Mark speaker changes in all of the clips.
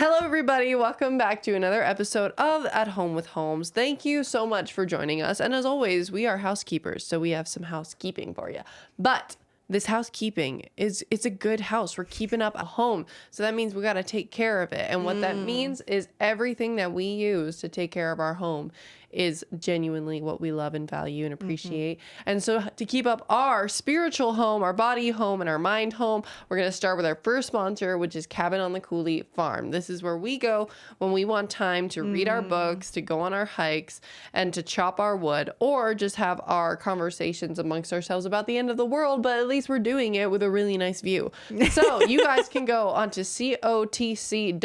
Speaker 1: Hello, everybody. Welcome back to another episode of At Home with Holmes. Thank you so much for joining us. And as always, we are housekeepers, so we have some housekeeping for you. But this housekeeping it's a good house. We're keeping up a home. So that means we got to take care of it. And what that means is everything that we use to take care of our home is genuinely what we love and value and appreciate. And so to keep up our spiritual home, our body home, and our mind home, we're going to start with our first sponsor, which is Cabin on the Coulee Farm. This is where we go when we want time to read our books, to go on our hikes, and to chop our wood, or just have our conversations amongst ourselves about the end of the world, but at least we're doing it with a really nice view. So you guys can go onto cotc.ca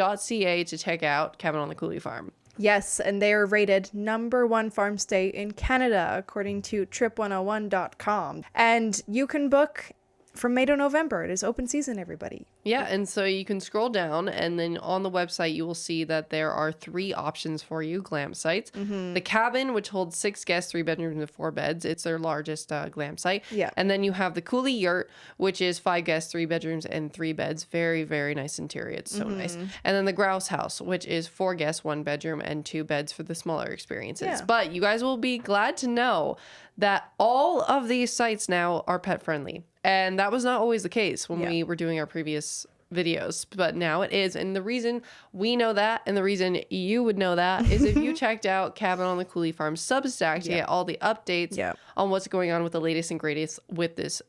Speaker 1: to check out Cabin on the Coulee Farm.
Speaker 2: Yes, and they are rated #1 farm stay in Canada, according to trip101.com. And you can book from May to November. It is open season, everybody.
Speaker 1: Yeah, and so you can scroll down, and then on the website, you will see that there are 3 options for you, glam sites. The cabin, which holds 6 guests, 3 bedrooms, and 4 beds. It's their largest glam site.
Speaker 2: Yeah.
Speaker 1: And then you have the Coulee Yurt, which is 5 guests, 3 bedrooms, and 3 beds. Very, very nice interior. It's so nice. And then the Grouse House, which is 4 guests, 1 bedroom, and 2 beds for the smaller experiences.
Speaker 2: Yeah.
Speaker 1: But you guys will be glad to know that all of these sites now are pet friendly. And that was not always the case when we were doing our previous videos, but now it is. And the reason we know that, and the reason you would know that, is if you checked out Cabin on the Coulee Farm Substack to get all the updates on what's going on with the latest and greatest with this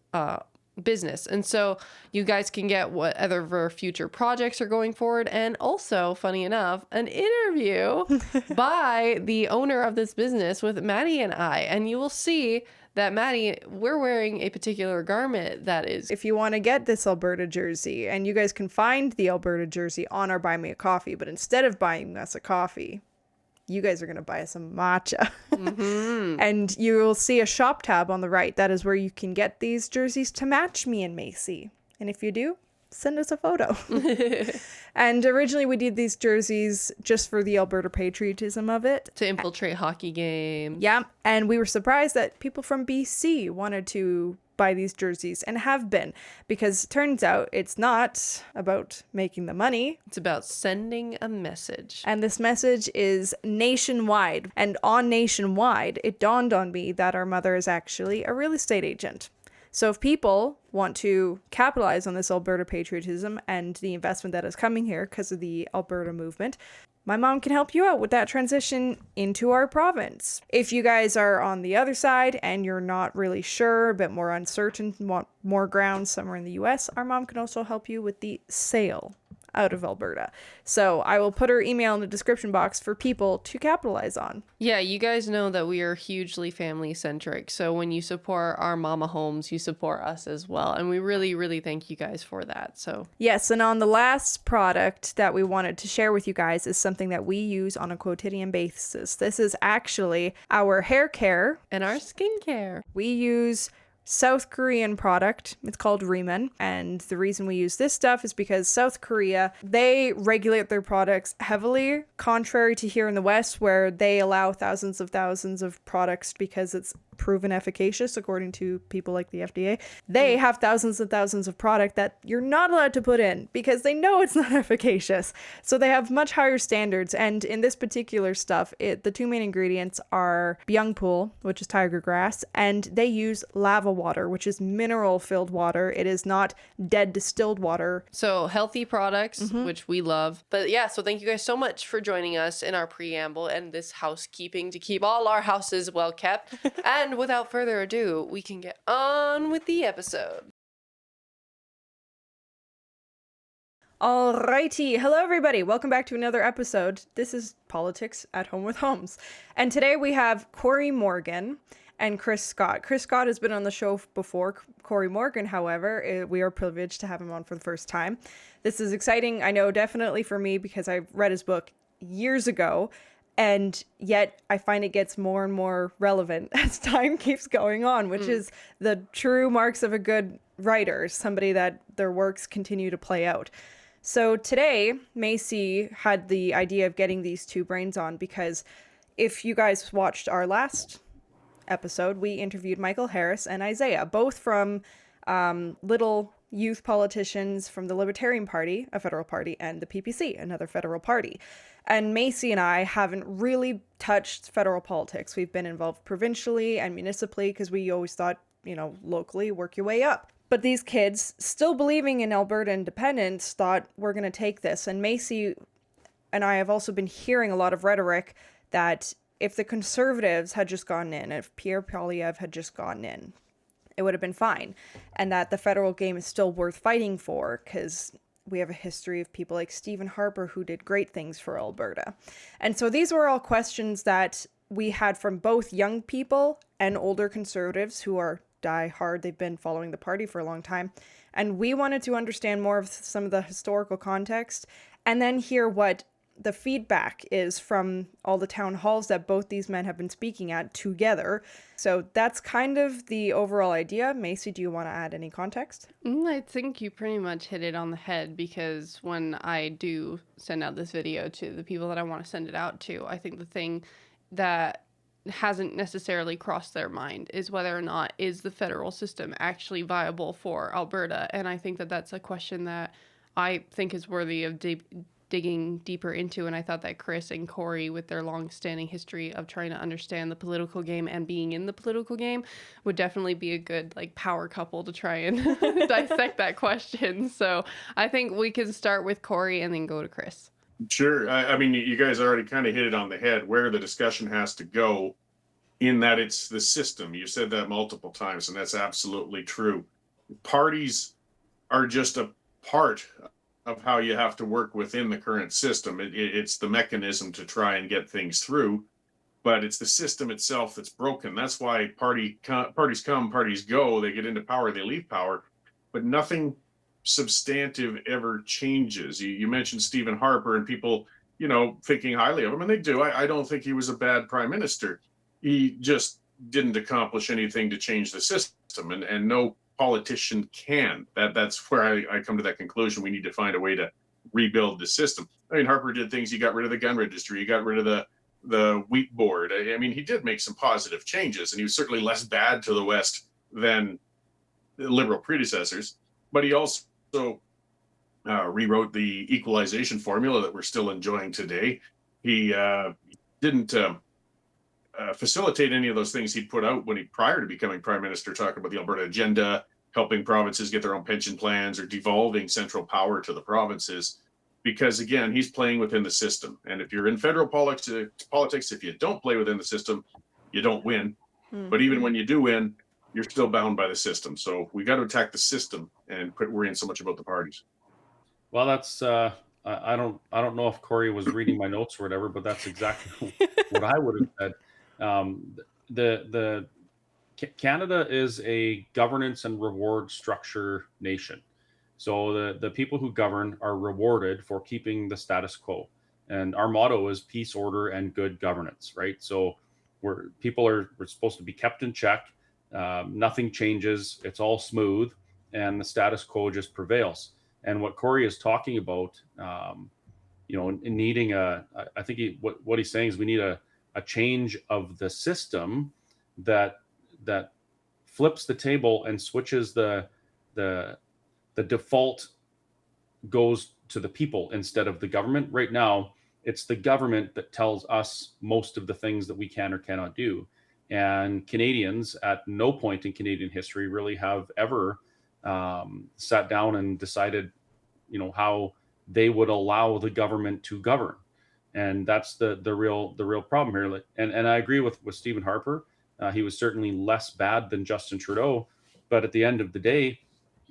Speaker 1: business. And so you guys can get whatever future projects are going forward, and also, funny enough, an interview by the owner of this business with Maddie and I. And you will see that Maddie, we're wearing a particular garment that is...
Speaker 2: If you want to get this Alberta jersey, and you guys can find the Alberta jersey on our Buy Me a Coffee, but instead of buying us a coffee, you guys are going to buy us some matcha. And you will see a shop tab on the right. That is where you can get these jerseys to match me and Macy. And if you do, send us a photo. And originally we did these jerseys just for the Alberta patriotism of it.
Speaker 1: To infiltrate hockey games.
Speaker 2: Yeah. And we were surprised that people from BC wanted to buy these jerseys, and have been, because it turns out it's not about making the money.
Speaker 1: It's about sending a message.
Speaker 2: And this message is nationwide. And on Nationwide, it dawned on me that our mother is actually a real estate agent. So if people want to capitalize on this Alberta patriotism and the investment that is coming here because of the Alberta movement, my mom can help you out with that transition into our province. If you guys are on the other side and you're not really sure, a bit more uncertain, want more ground somewhere in the US, our mom can also help you with the sale out of Alberta. So I will put her email in the description box for people to capitalize on.
Speaker 1: Yeah, you guys know that we are hugely family centric. So when you support our mama homes, you support us as well. And we really, really thank you guys for that. So
Speaker 2: yes, and on the last product that we wanted to share with you guys is something that we use on a quotidian basis. This is actually our hair care
Speaker 1: and our skincare.
Speaker 2: We use South Korean product. It's called Reman. And the reason we use this stuff is because South Korea, they regulate their products heavily, contrary to here in the West, where they allow thousands of products because it's proven efficacious, according to people like the FDA. They have thousands of product that you're not allowed to put in because they know it's not efficacious. So they have much higher standards. And in this particular stuff, the 2 main ingredients are byungpool, which is tiger grass, and they use lava water, which is mineral filled water. It is not dead distilled water.
Speaker 1: So healthy products, which we love. But yeah, so thank you guys so much for joining us in our preamble and this housekeeping to keep all our houses well kept. And without further ado, we can get on with the episode.
Speaker 2: Alrighty. Hello, everybody. Welcome back to another episode. This is Politics at Home with Holmes. And today we have Cory Morgan and Chris Scott. Chris Scott has been on the show before. Cory Morgan, however, we are privileged to have him on for the first time. This is exciting, I know, definitely for me, because I read his book years ago. And yet I find it gets more and more relevant as time keeps going on, which is the true marks of a good writer, somebody that their works continue to play out. So today, Macy had the idea of getting these two brains on because if you guys watched our last episode, we interviewed Michael Harris and Isaiah, both from little youth politicians from the Libertarian Party, a federal party, and the PPC, another federal party. And Macy and I haven't really touched federal politics. We've been involved provincially and municipally because we always thought, locally, work your way up. But these kids, still believing in Alberta independence, thought we're going to take this. And Macy and I have also been hearing a lot of rhetoric that if the Conservatives had just gone in, if Pierre Poilievre had just gone in, it would have been fine. And that the federal game is still worth fighting for because we have a history of people like Stephen Harper who did great things for Alberta. And so these were all questions that we had from both young people and older Conservatives who are die hard. They've been following the party for a long time. And we wanted to understand more of some of the historical context and then hear what the feedback is from all the town halls that both these men have been speaking at together. So that's kind of the overall idea. Macy, do you want to add any context?
Speaker 1: I think you pretty much hit it on the head, because when I do send out this video to the people that I want to send it out to, I think the thing that hasn't necessarily crossed their mind is whether or not is the federal system actually viable for Alberta. And I think that that's a question that I think is worthy of digging deeper into. And I thought that Chris and Cory, with their long-standing history of trying to understand the political game and being in the political game, would definitely be a good power couple to try and dissect that question. So I think we can start with Cory and then go to Chris.
Speaker 3: Sure. I mean, you guys already kind of hit it on the head where the discussion has to go, in that it's the system. You said that multiple times, and that's absolutely true. Parties are just a part of how you have to work within the current system. It's the mechanism to try and get things through, but it's the system itself that's broken. That's why parties come, parties go. They get into power, they leave power, but nothing substantive ever changes. You mentioned Stephen Harper and people, thinking highly of him, and they do. I don't think he was a bad prime minister. He just didn't accomplish anything to change the system, and no politician can. That's where I come to that conclusion. We need to find a way to rebuild the system. I mean, Harper did things. He got rid of the gun registry. He got rid of the wheat board. I mean, he did make some positive changes, and he was certainly less bad to the West than the Liberal predecessors. But he also rewrote the equalization formula that we're still enjoying today. He didn't facilitate any of those things he'd put out when prior to becoming prime minister, talking about the Alberta agenda, helping provinces get their own pension plans, or devolving central power to the provinces. Because again, he's playing within the system. And if you're in federal politics, if you don't play within the system, you don't win. Mm-hmm. But even when you do win, you're still bound by the system. So we got to attack the system and quit worrying so much about the parties.
Speaker 4: Well, that's I don't know if Cory was reading my notes or whatever, but that's exactly what I would have said. Canada is a governance and reward structure nation. So the people who govern are rewarded for keeping the status quo. And our motto is peace, order, and good governance, right? So we're supposed to be kept in check. Nothing changes. It's all smooth, and the status quo just prevails. And what Cory is talking about, in needing I think what he's saying is we need a change of the system that flips the table and switches the default goes to the people instead of the government. Right now, it's the government that tells us most of the things that we can or cannot do. And Canadians at no point in Canadian history really have ever sat down and decided, how they would allow the government to govern. And that's the real problem here. And I agree with Stephen Harper. He was certainly less bad than Justin Trudeau, but at the end of the day,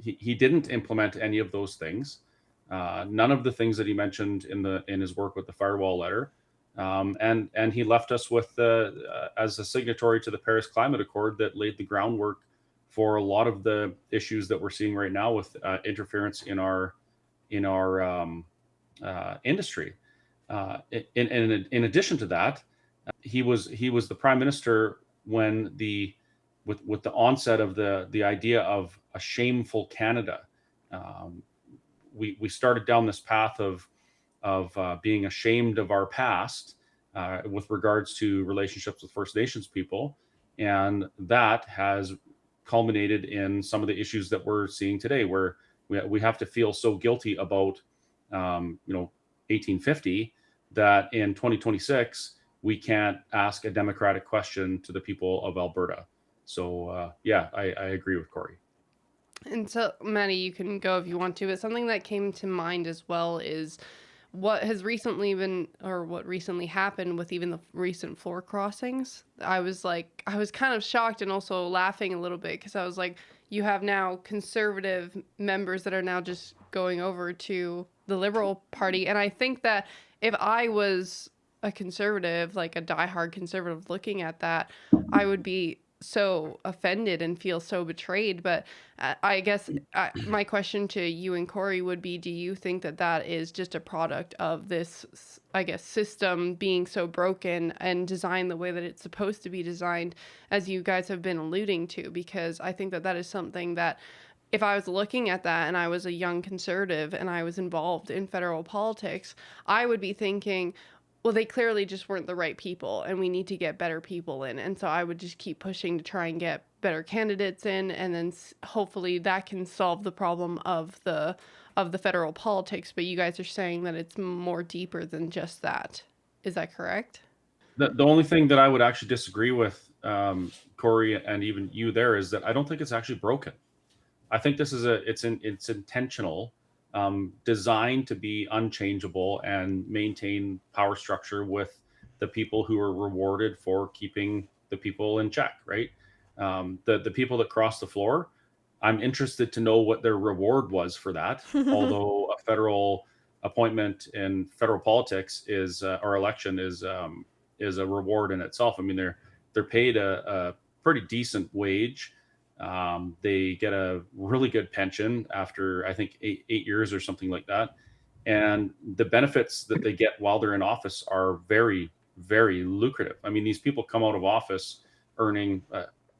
Speaker 4: he didn't implement any of those things. None of the things that he mentioned in his work with the firewall letter. And he left us with as a signatory to the Paris Climate Accord that laid the groundwork for a lot of the issues that we're seeing right now with interference in our industry. In addition to that, he was the prime minister when with the onset of the idea of a shameful Canada. We started down this path of being ashamed of our past with regards to relationships with First Nations people, and that has culminated in some of the issues that we're seeing today, where We have to feel so guilty about 1850 that in 2026 we can't ask a democratic question to the people of Alberta. So I agree with Cory.
Speaker 1: And so, Maddie, you can go if you want to, but something that came to mind as well is what has recently been, or what recently happened with even the recent floor crossings. I was kind of shocked and also laughing a little bit because I was like, you have now conservative members that are now just going over to the Liberal Party. And I think that if I was a conservative, like a diehard conservative looking at that, I would be so offended and feel so betrayed. But I guess my question to you and Cory would be, do you think that that is just a product of this, I guess, system being so broken and designed the way that it's supposed to be designed, as you guys have been alluding to? Because I think that that is something that if I was looking at that and I was a young conservative and I was involved in federal politics, I would be thinking, well, they clearly just weren't the right people and we need to get better people in. And so I would just keep pushing to try and get better candidates in, and then hopefully that can solve the problem of the federal politics. But you guys are saying that it's more deeper than just that. Is that correct?
Speaker 4: The only thing that I would actually disagree with, Cory, and even you there, is that I don't think it's actually broken. I think this is it's intentional, designed to be unchangeable and maintain power structure with the people who are rewarded for keeping the people in check, right? The people that cross the floor, I'm interested to know what their reward was for that. Although a federal appointment in federal politics is or election is a reward in itself. I mean, they're paid a pretty decent wage. They get a really good pension after, I think, eight years or something like that. And the benefits that they get while they're in office are very, very lucrative. I mean, these people come out of office earning,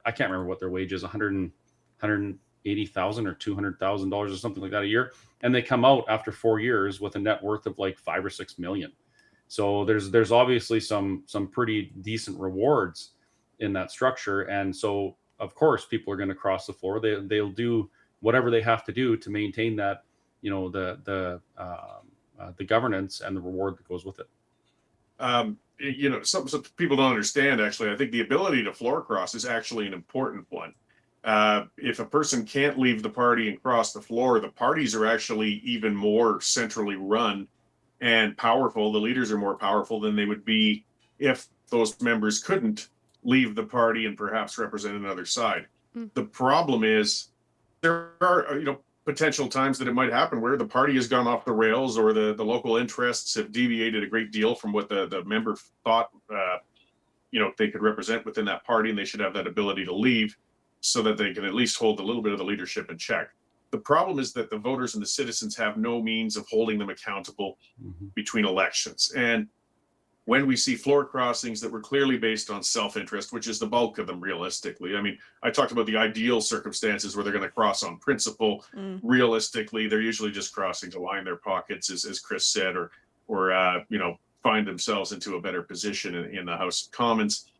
Speaker 4: I can't remember what their wage is, 180,000 or $200,000 or something like that a year. And they come out after 4 years with a net worth of like 5 or 6 million. So there's obviously some pretty decent rewards in that structure. And so, of course, people are going to cross the floor. They'll do whatever they have to do to maintain that, the governance and the reward that goes with it.
Speaker 3: Some people don't understand, actually. I think the ability to floor cross is actually an important one. If a person can't leave the party and cross the floor, the parties are actually even more centrally run and powerful. The leaders are more powerful than they would be if those members couldn't leave the party and perhaps represent another side. The problem is there are, potential times that it might happen where the party has gone off the rails, or the local interests have deviated a great deal from what the member thought, they could represent within that party, and they should have that ability to leave so that they can at least hold a little bit of the leadership in check. The problem is that the voters and the citizens have no means of holding them accountable between elections. And when we see floor crossings that were clearly based on self-interest, which is the bulk of them realistically. I mean, I talked about the ideal circumstances where they're going to cross on principle. Realistically, they're usually just crossing to line their pockets, as Chris said, or find themselves into a better position in the House of Commons.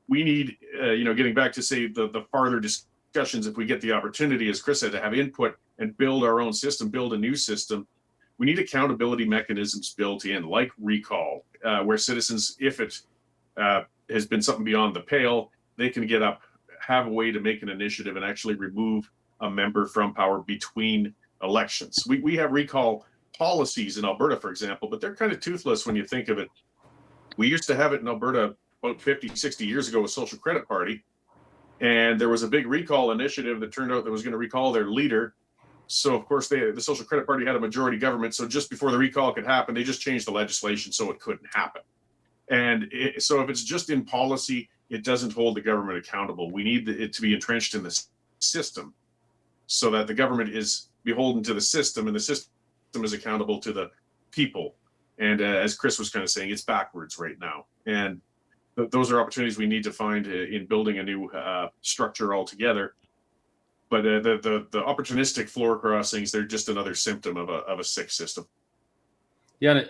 Speaker 3: We need, getting back to say the farther discussions, if we get the opportunity, as Chris said, to have input and build our own system, build a new system. We need accountability mechanisms built in, like recall, where citizens, if it has been something beyond the pale, they can get up, have a way to make an initiative and actually remove a member from power between elections. We have recall policies in Alberta, for example, but they're kind of toothless when you think of it. We used to have it in Alberta about 50, 60 years ago with Social Credit Party. And there was a big recall initiative that turned out that was going to recall their leader. So, of course, the Social Credit Party had a majority government. So just before the recall could happen, they just changed the legislation so it couldn't happen. And so if it's just in policy, it doesn't hold the government accountable. We need it to be entrenched in the system so that the government is beholden to the system and the system is accountable to the people. And as Chris was kind of saying, it's backwards right now. And those are opportunities we need to find in building a new structure altogether. But the opportunistic floor crossings, they're just another symptom of a sick system.
Speaker 4: Yeah,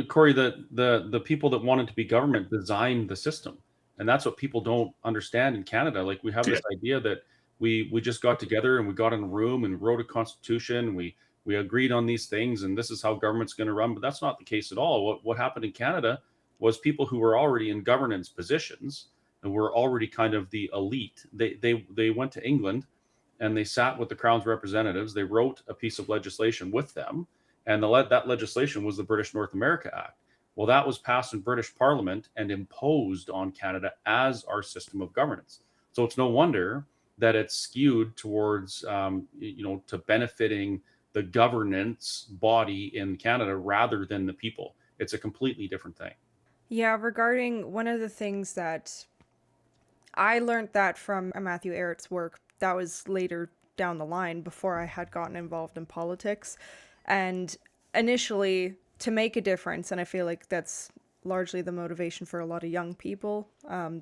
Speaker 4: Cory, the people that wanted to be government designed the system, and that's what people don't understand in Canada. Like, we have this idea that we just got together and we got in a room and wrote a constitution. We agreed on these things, and this is how government's going to run. But that's not the case at all. What happened in Canada was people who were already in governance positions and were already kind of the elite. They went to England and they sat with the Crown's representatives. They wrote a piece of legislation with them, and that legislation was the British North America Act. Well, that was passed in British Parliament and imposed on Canada as our system of governance. So it's no wonder that it's skewed towards, to benefiting the governance body in Canada rather than the people. It's a completely different thing.
Speaker 2: Yeah, regarding one of the things that I learned that from Matthew Ehret's work, that was later down the line before I had gotten involved in politics. And initially, to make a difference, and I feel like that's largely the motivation for a lot of young people,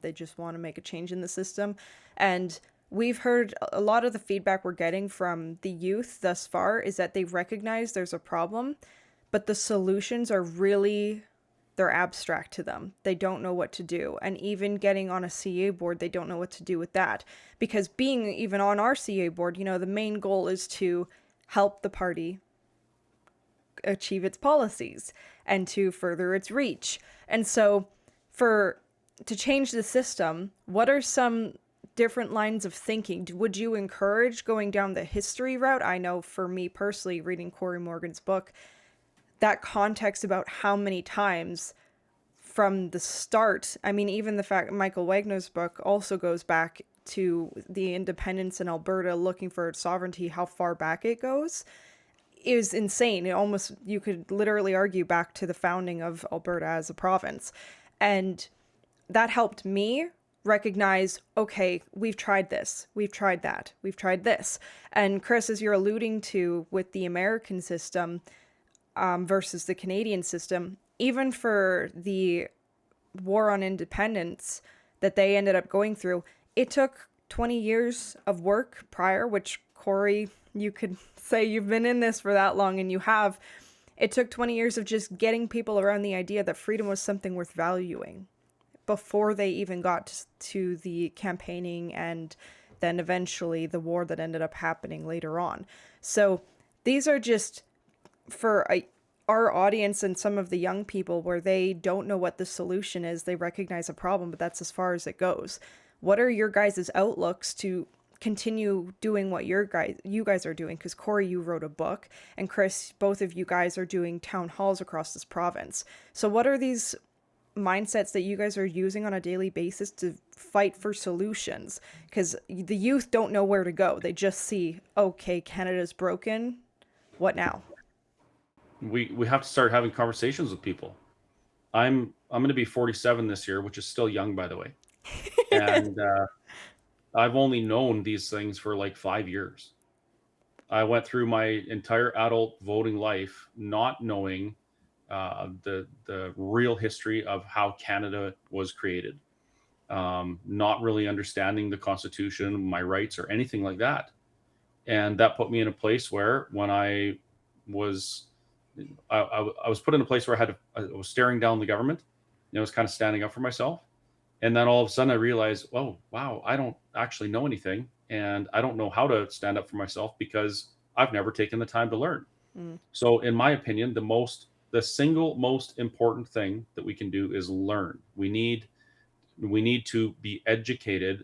Speaker 2: they just want to make a change in the system. And we've heard a lot of the feedback we're getting from the youth thus far is that they recognize there's a problem, but the solutions are really, they're abstract to them. They don't know what to do. And even getting on a CA board, they don't know what to do with that. Because being even on our CA board, the main goal is to help the party achieve its policies and to further its reach. And so to change the system, what are some different lines of thinking? Would you encourage going down the history route? I know for me personally, reading Cory Morgan's book, that context about how many times from the start, I mean, even the fact Michael Wagner's book also goes back to the independence in Alberta looking for sovereignty, how far back it goes, is insane. It almost, you could literally argue back to the founding of Alberta as a province. And that helped me recognize, okay, we've tried this, we've tried that, we've tried this. And Chris, as you're alluding to with the American system, versus the Canadian system, even for the war on independence that they ended up going through, it took 20 years of work prior, which Cory, you could say you've been in this for that long, and you have. It took 20 years of just getting people around the idea that freedom was something worth valuing before they even got to the campaigning and then eventually the war that ended up happening later on. So these are just for our audience and some of the young people where they don't know what the solution is. They recognize a problem, but that's as far as it goes. What are your guys' outlooks to continue doing what you guys are doing? Because Cory, you wrote a book, and Chris, both of you guys are doing town halls across this province. So what are these mindsets that you guys are using on a daily basis to fight for solutions? Because the youth don't know where to go. They just see, okay, Canada's broken. What now?
Speaker 4: We have to start having conversations with people. I'm going to be 47 this year, which is still young, by the way. And I've only known these things for like 5 years. I went through my entire adult voting life not knowing the real history of how Canada was created, not really understanding the Constitution, my rights, or anything like that. And that put me in a place where when I was put in a place where I was staring down the government, and I was kind of standing up for myself. And then all of a sudden I realized, oh, wow, I don't actually know anything. And I don't know how to stand up for myself because I've never taken the time to learn. So in my opinion, the single most important thing that we can do is learn. We need to be educated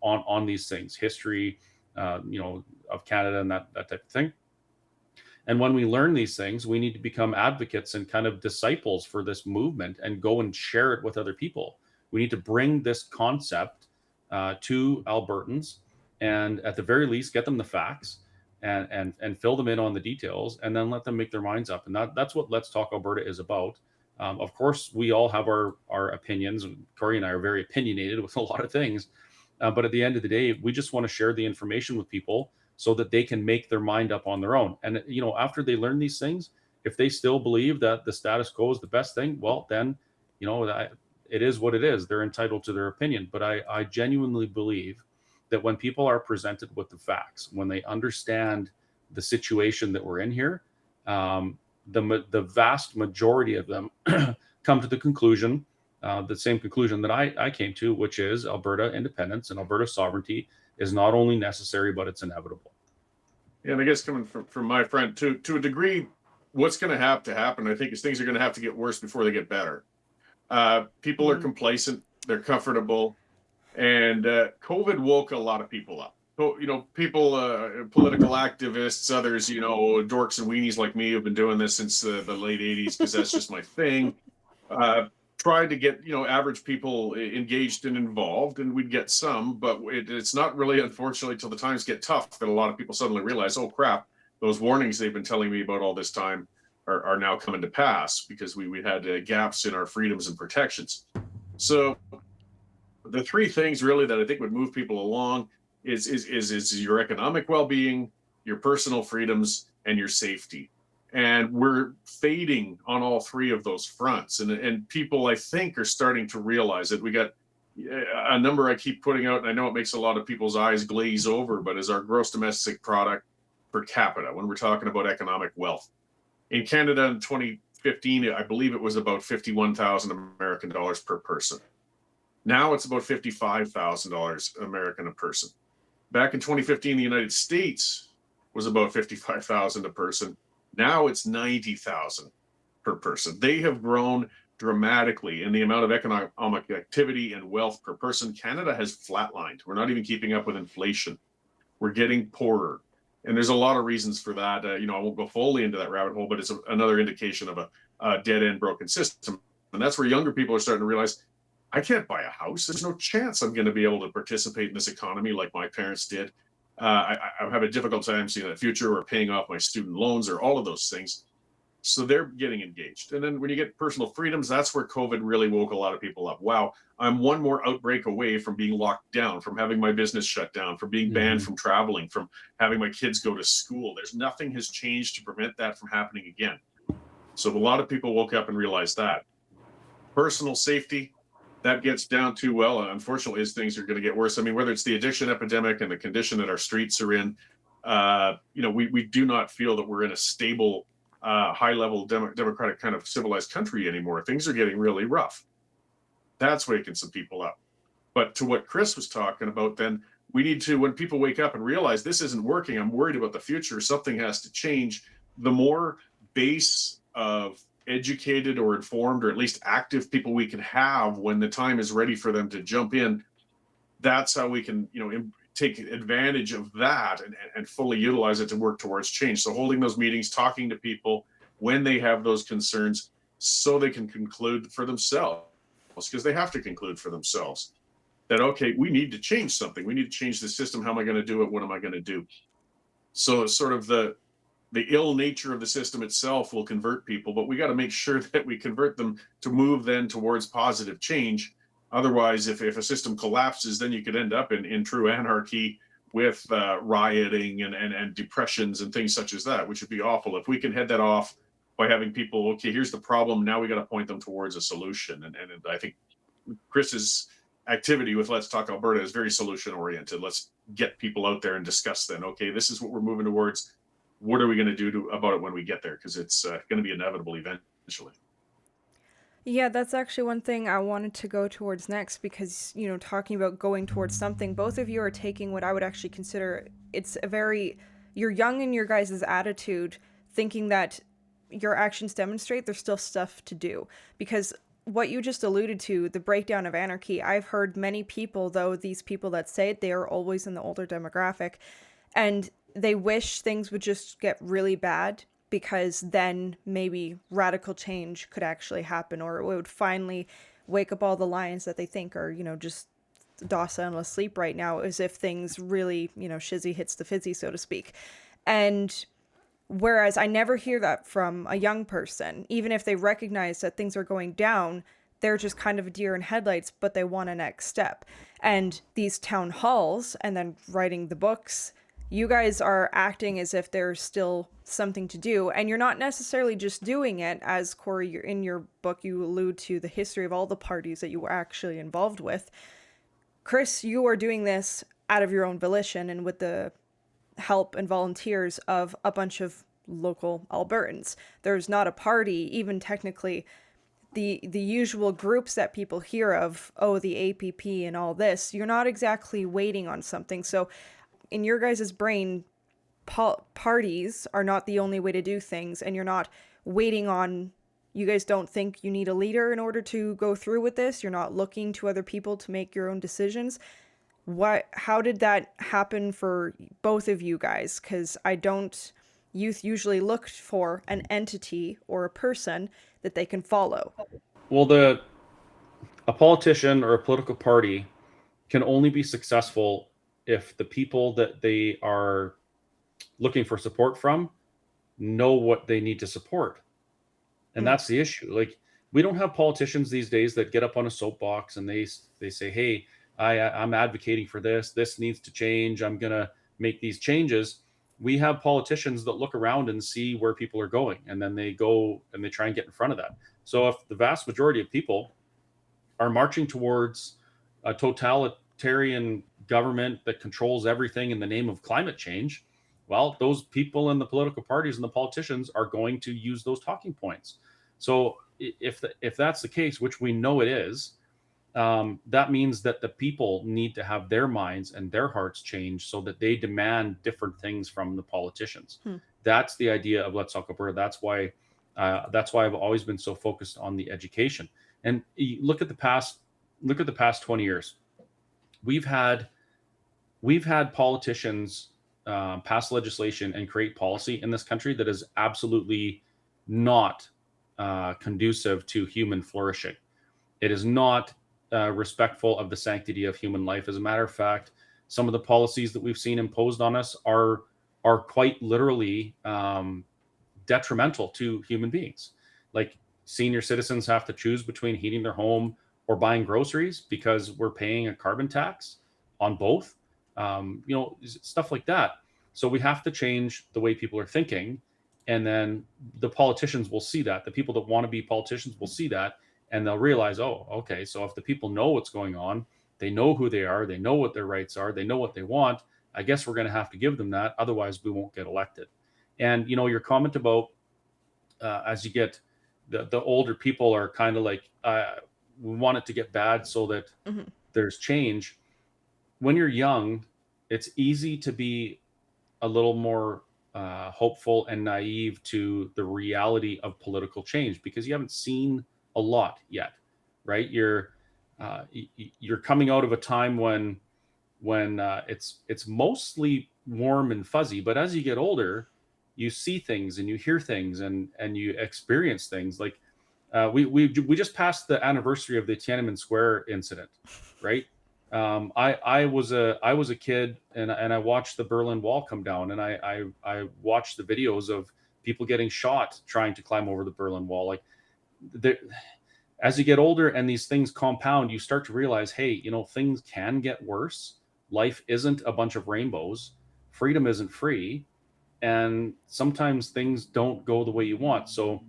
Speaker 4: on these things, history, of Canada and that type of thing. And when we learn these things, we need to become advocates and kind of disciples for this movement and go and share it with other people. We need to bring this concept to Albertans and at the very least get them the facts and fill them in on the details and then let them make their minds up. And that's what Let's Talk Alberta is about. Of course, we all have our opinions. Cory and I are very opinionated with a lot of things. But at the end of the day, we just want to share the information with people so that they can make their mind up on their own. And, after they learn these things, if they still believe that the status quo is the best thing, well, then, it is what it is. They're entitled to their opinion. But I genuinely believe that when people are presented with the facts, when they understand the situation that we're in here, the vast majority of them come to the conclusion, the same conclusion that I came to, which is Alberta independence and Alberta sovereignty is not only necessary, but it's inevitable.
Speaker 3: And I guess coming from my friend, to a degree, what's going to have to happen, I think, is things are going to have to get worse before they get better. People are complacent, they're comfortable, and COVID woke a lot of people up. So, people, political activists, others, dorks and weenies like me who've been doing this since the late 80s, because that's just my thing. Tried to get, average people engaged and involved, and we'd get some, but it's not really, unfortunately, till the times get tough that a lot of people suddenly realize, oh crap, those warnings they've been telling me about all this time are now coming to pass, because we had gaps in our freedoms and protections. So the three things really that I think would move people along is your economic well-being, your personal freedoms, and your safety. And we're fading on all three of those fronts. And people, I think, are starting to realize that. We got a number I keep putting out, and I know it makes a lot of people's eyes glaze over, but is our gross domestic product per capita when we're talking about economic wealth. In Canada in 2015, I believe it was about 51,000 American dollars per person. Now it's about $55,000 American a person. Back in 2015, the United States was about 55,000 a person. Now it's 90,000 per person. They have grown dramatically in the amount of economic activity and wealth per person. Canada has flatlined. We're not even keeping up with inflation. We're getting poorer. And there's a lot of reasons for that. I won't go fully into that rabbit hole, but it's another indication of a dead-end broken system. And that's where younger people are starting to realize, I can't buy a house. There's no chance I'm going to be able to participate in this economy like my parents did. I have a difficult time seeing that future, or paying off my student loans, or all of those things. So they're getting engaged. And then when you get personal freedoms, that's where COVID really woke a lot of people up. Wow, I'm one more outbreak away from being locked down, from having my business shut down, from being banned from traveling, from having my kids go to school. There's nothing has changed to prevent that from happening again. So a lot of people woke up and realized that. Personal safety, that gets down to, well, unfortunately, as things are going to get worse. I mean, whether it's the addiction epidemic and the condition that our streets are in, we do not feel that we're in a stable, high-level democratic kind of civilized country anymore. Things are getting really rough. That's waking some people up. But to what Chris was talking about, then we need to, when people wake up and realize this isn't working, I'm worried about the future, something has to change. The more base of educated or informed, or at least active people we can have when the time is ready for them to jump in, that's how we can, take advantage of that and fully utilize it to work towards change. So holding those meetings, talking to people when they have those concerns, so they can conclude for themselves, because they have to conclude for themselves that, okay, we need to change something. We need to change the system. How am I going to do it? What am I going to do? So it's sort of the ill nature of the system itself will convert people, but we got to make sure that we convert them to move then towards positive change. Otherwise, if a system collapses, then you could end up in true anarchy with rioting and depressions and things such as that, which would be awful. If we can head that off by having people, okay, here's the problem, now we got to point them towards a solution. And I think Chris's activity with Let's Talk Alberta is very solution oriented. Let's get people out there and discuss then, okay, this is what we're moving towards. What are we going to do about it when we get there? Because it's going to be inevitable eventually.
Speaker 2: Yeah, that's actually one thing I wanted to go towards next, because, talking about going towards something, both of you are taking what I would actually consider, you're young in your guys' attitude, thinking that your actions demonstrate there's still stuff to do. Because what you just alluded to, the breakdown of anarchy, I've heard many people, though, these people that say it, they are always in the older demographic, and they wish things would just get really bad, because then maybe radical change could actually happen, or it would finally wake up all the lions that they think are, just docile asleep right now, as if things really, shizzy hits the fizzy, so to speak. And whereas I never hear that from a young person, even if they recognize that things are going down, they're just kind of a deer in headlights, but they want a next step. And these town halls, and then writing the books, you guys are acting as if there's still something to do, and you're not necessarily just doing it, as Cory, in your book, you allude to the history of all the parties that you were actually involved with. Chris, you are doing this out of your own volition and with the help and volunteers of a bunch of local Albertans. There's not a party, even technically. the usual groups that people hear of, oh, the APP and all this, you're not exactly waiting on something. So in your guys' brain, parties are not the only way to do things, and you're not waiting on, you guys don't think you need a leader in order to go through with this. You're not looking to other people to make your own decisions. How did that happen for both of you guys? Because youth usually look for an entity or a person that they can follow.
Speaker 4: Well, a politician or a political party can only be successful if the people that they are looking for support from know what they need to support. And that's the issue. Like, we don't have politicians these days that get up on a soapbox and they say, hey, I'm advocating for this needs to change, I'm gonna make these changes. We have politicians that look around and see where people are going, and then they go and they try and get in front of that. So if the vast majority of people are marching towards a totalitarian government that controls everything in the name of climate change, well, those people in the political parties and the politicians are going to use those talking points. So if that's the case, which we know it is, that means that the people need to have their minds and their hearts changed so that they demand different things from the politicians. That's the idea of Let's Talk Alberta. That's why I've always been so focused on the education. And look at the past 20 years. We've had politicians pass legislation and create policy in this country that is absolutely not conducive to human flourishing. It is not respectful of the sanctity of human life. As a matter of fact, some of the policies that we've seen imposed on us are quite literally detrimental to human beings. Like, senior citizens have to choose between heating their home or buying groceries because we're paying a carbon tax on both. Stuff like that. So we have to change the way people are thinking, and then the politicians will see that. The people that want to be politicians will see that, and they'll realize, oh, okay, so if the people know what's going on, they know who they are, they know what their rights are, they know what they want, I guess we're going to have to give them that. Otherwise, we won't get elected. And, your comment about as you get the older people are kind of like, we want it to get bad so that there's change. When you're young, it's easy to be a little more hopeful and naive to the reality of political change because you haven't seen a lot yet, right? You're coming out of a time when it's mostly warm and fuzzy, but as you get older, you see things and you hear things and you experience things. Like we just passed the anniversary of the Tiananmen Square incident, right? I was a kid and I watched the Berlin Wall come down, and I watched the videos of people getting shot trying to climb over the Berlin Wall. Like, as you get older and these things compound, you start to realize, hey, things can get worse. Life isn't a bunch of rainbows. Freedom isn't free. And sometimes things don't go the way you want. So,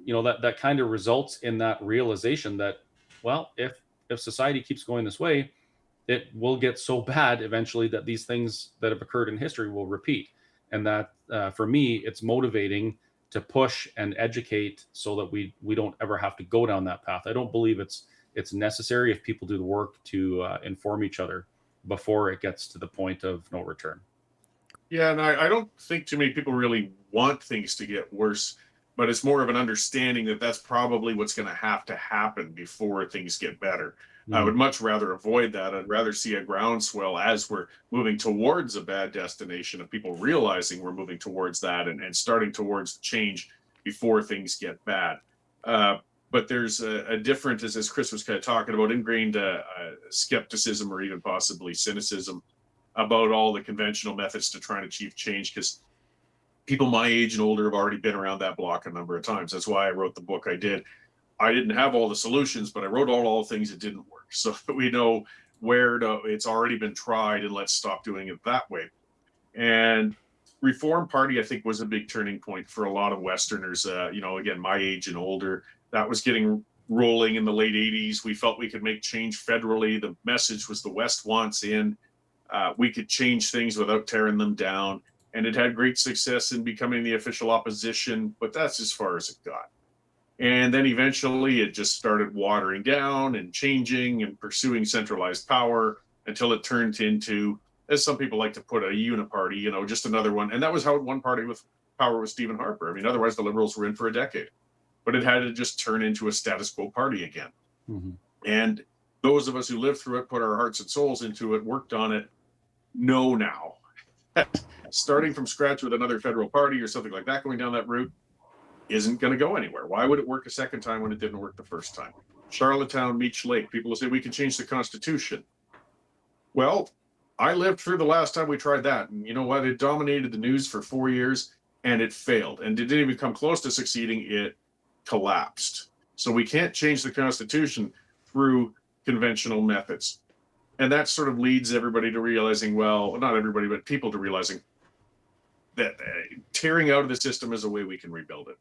Speaker 4: that kind of results in that realization that, well, if society keeps going this way, it will get so bad eventually that these things that have occurred in history will repeat. And that, for me, it's motivating to push and educate so that we don't ever have to go down that path. I don't believe it's necessary if people do the work to inform each other before it gets to the point of no return.
Speaker 3: Yeah, and I don't think too many people really want things to get worse, but it's more of an understanding that that's probably what's going to happen before things get better. I would much rather avoid that. I'd rather see a groundswell as we're moving towards a bad destination of people realizing we're moving towards that and starting towards the change before things get bad. But there's a different, as Chris was kind of talking about, ingrained skepticism or even possibly cynicism about all the conventional methods to try and achieve change, because people my age and older have already been around that block a number of times. That's why I wrote the book I did. I didn't have all the solutions, but I wrote all the things that didn't work, so that we know it's already been tried, and let's stop doing it that way. And Reform Party, I think, was a big turning point for a lot of Westerners. Again, my age and older, that was getting rolling in the late 80s. We felt we could make change federally. The message was the West wants in. We could change things without tearing them down. And it had great success in becoming the official opposition, but that's as far as it got. And then eventually it just started watering down and changing and pursuing centralized power until it turned into, as some people like to put, a uniparty, just another one. And that was how one party with power was Stephen Harper. I mean, otherwise the Liberals were in for a decade. But it had to just turn into a status quo party again.
Speaker 4: Mm-hmm.
Speaker 3: And those of us who lived through it, put our hearts and souls into it, worked on it, know now that starting from scratch with another federal party or something like that, going down that route, isn't going to go anywhere. Why would it work a second time when it didn't work the first time? Charlottetown, Meech Lake, people will say we can change the Constitution. Well, I lived through the last time we tried that. And you know what? It dominated the news for 4 years and it failed. And it didn't even come close to succeeding. It collapsed. So we can't change the Constitution through conventional methods. And that sort of leads everybody to realizing, well, not everybody, but people to realizing that tearing out of the system is a way we can rebuild it.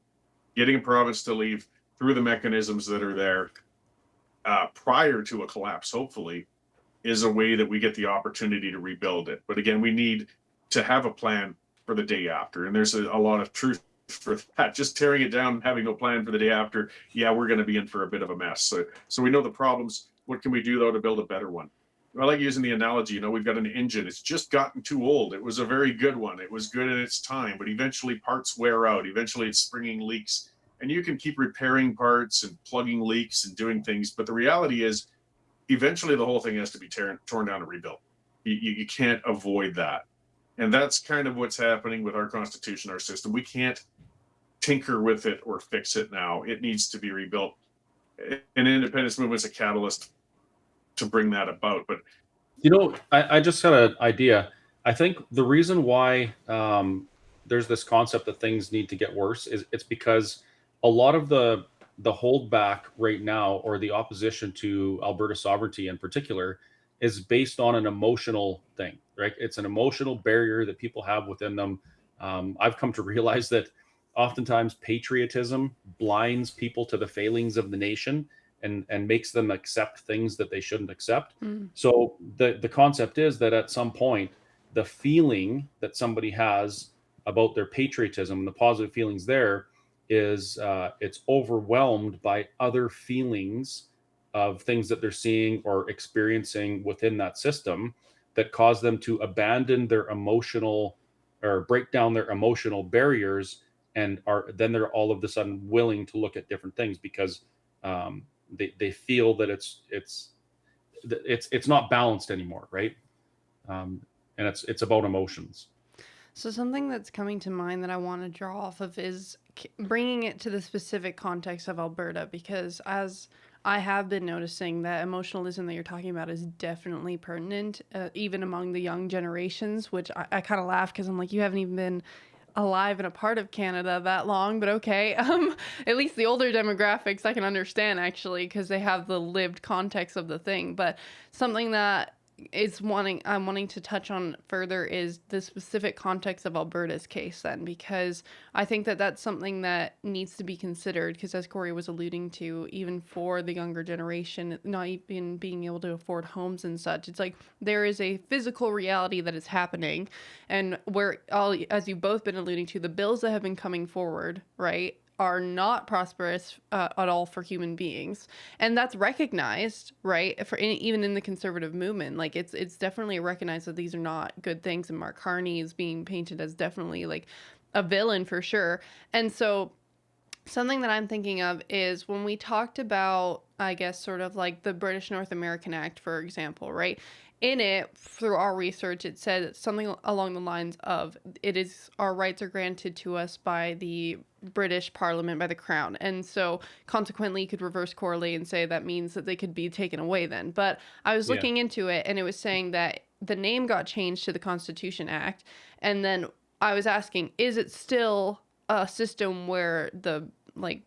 Speaker 3: Getting a province to leave through the mechanisms that are there prior to a collapse, hopefully, is a way that we get the opportunity to rebuild it. But again, we need to have a plan for the day after. And there's a lot of truth for that. Just tearing it down and having no plan for the day after, yeah, we're going to be in for a bit of a mess. So we know the problems. What can we do, though, to build a better one? I like using the analogy, we've got an engine. It's just gotten too old. It was a very good one. It was good in its time, but eventually parts wear out. Eventually it's springing leaks. And you can keep repairing parts and plugging leaks and doing things. But the reality is, eventually the whole thing has to be torn down and rebuilt. You can't avoid that. And that's kind of what's happening with our Constitution, our system. We can't tinker with it or fix it now. It needs to be rebuilt. An independence movement's a catalyst to bring that about. But
Speaker 4: I just got an idea. I think the reason why there's this concept that things need to get worse is it's because a lot of the holdback right now, or the opposition to Alberta sovereignty in particular, is based on an emotional thing, right? It's an emotional barrier that people have within them. I've come to realize that oftentimes patriotism blinds people to the failings of the nation and makes them accept things that they shouldn't accept. So the concept is that at some point, the feeling that somebody has about their patriotism and the positive feelings there is it's overwhelmed by other feelings of things that they're seeing or experiencing within that system that cause them to abandon their emotional or break down their emotional barriers, and they're all of a sudden willing to look at different things because they feel that it's not balanced anymore, right? And it's about emotions.
Speaker 1: So something that's coming to mind that I want to draw off of is bringing it to the specific context of Alberta, because as I have been noticing, that emotionalism that you're talking about is definitely pertinent, even among the young generations, which I kind of laugh because I'm like, you haven't even been alive and a part of Canada that long, but okay. At least the older demographics I can understand, actually, because they have the lived context of the thing. But something that I'm wanting to touch on further is the specific context of Alberta's case then, because I think that that's something that needs to be considered, because as Cory was alluding to, even for the younger generation, not even being able to afford homes and such, it's like there is a physical reality that is happening, and where as you've both been alluding to, the bills that have been coming forward, right, are not prosperous at all for human beings, and that's recognized, right? Even in the conservative movement, like it's definitely recognized that these are not good things, and Mark Carney is being painted as definitely like a villain for sure. And so something that I'm thinking of is when we talked about, I guess, sort of like the British North American Act, for example, right? In it, through our research, it said something along the lines of, our rights are granted to us by the British Parliament, by the Crown. And so consequently, you could reverse correlate and say that means that they could be taken away then. But I was looking into it, and it was saying that the name got changed to the Constitution Act. And then I was asking, is it still a system where the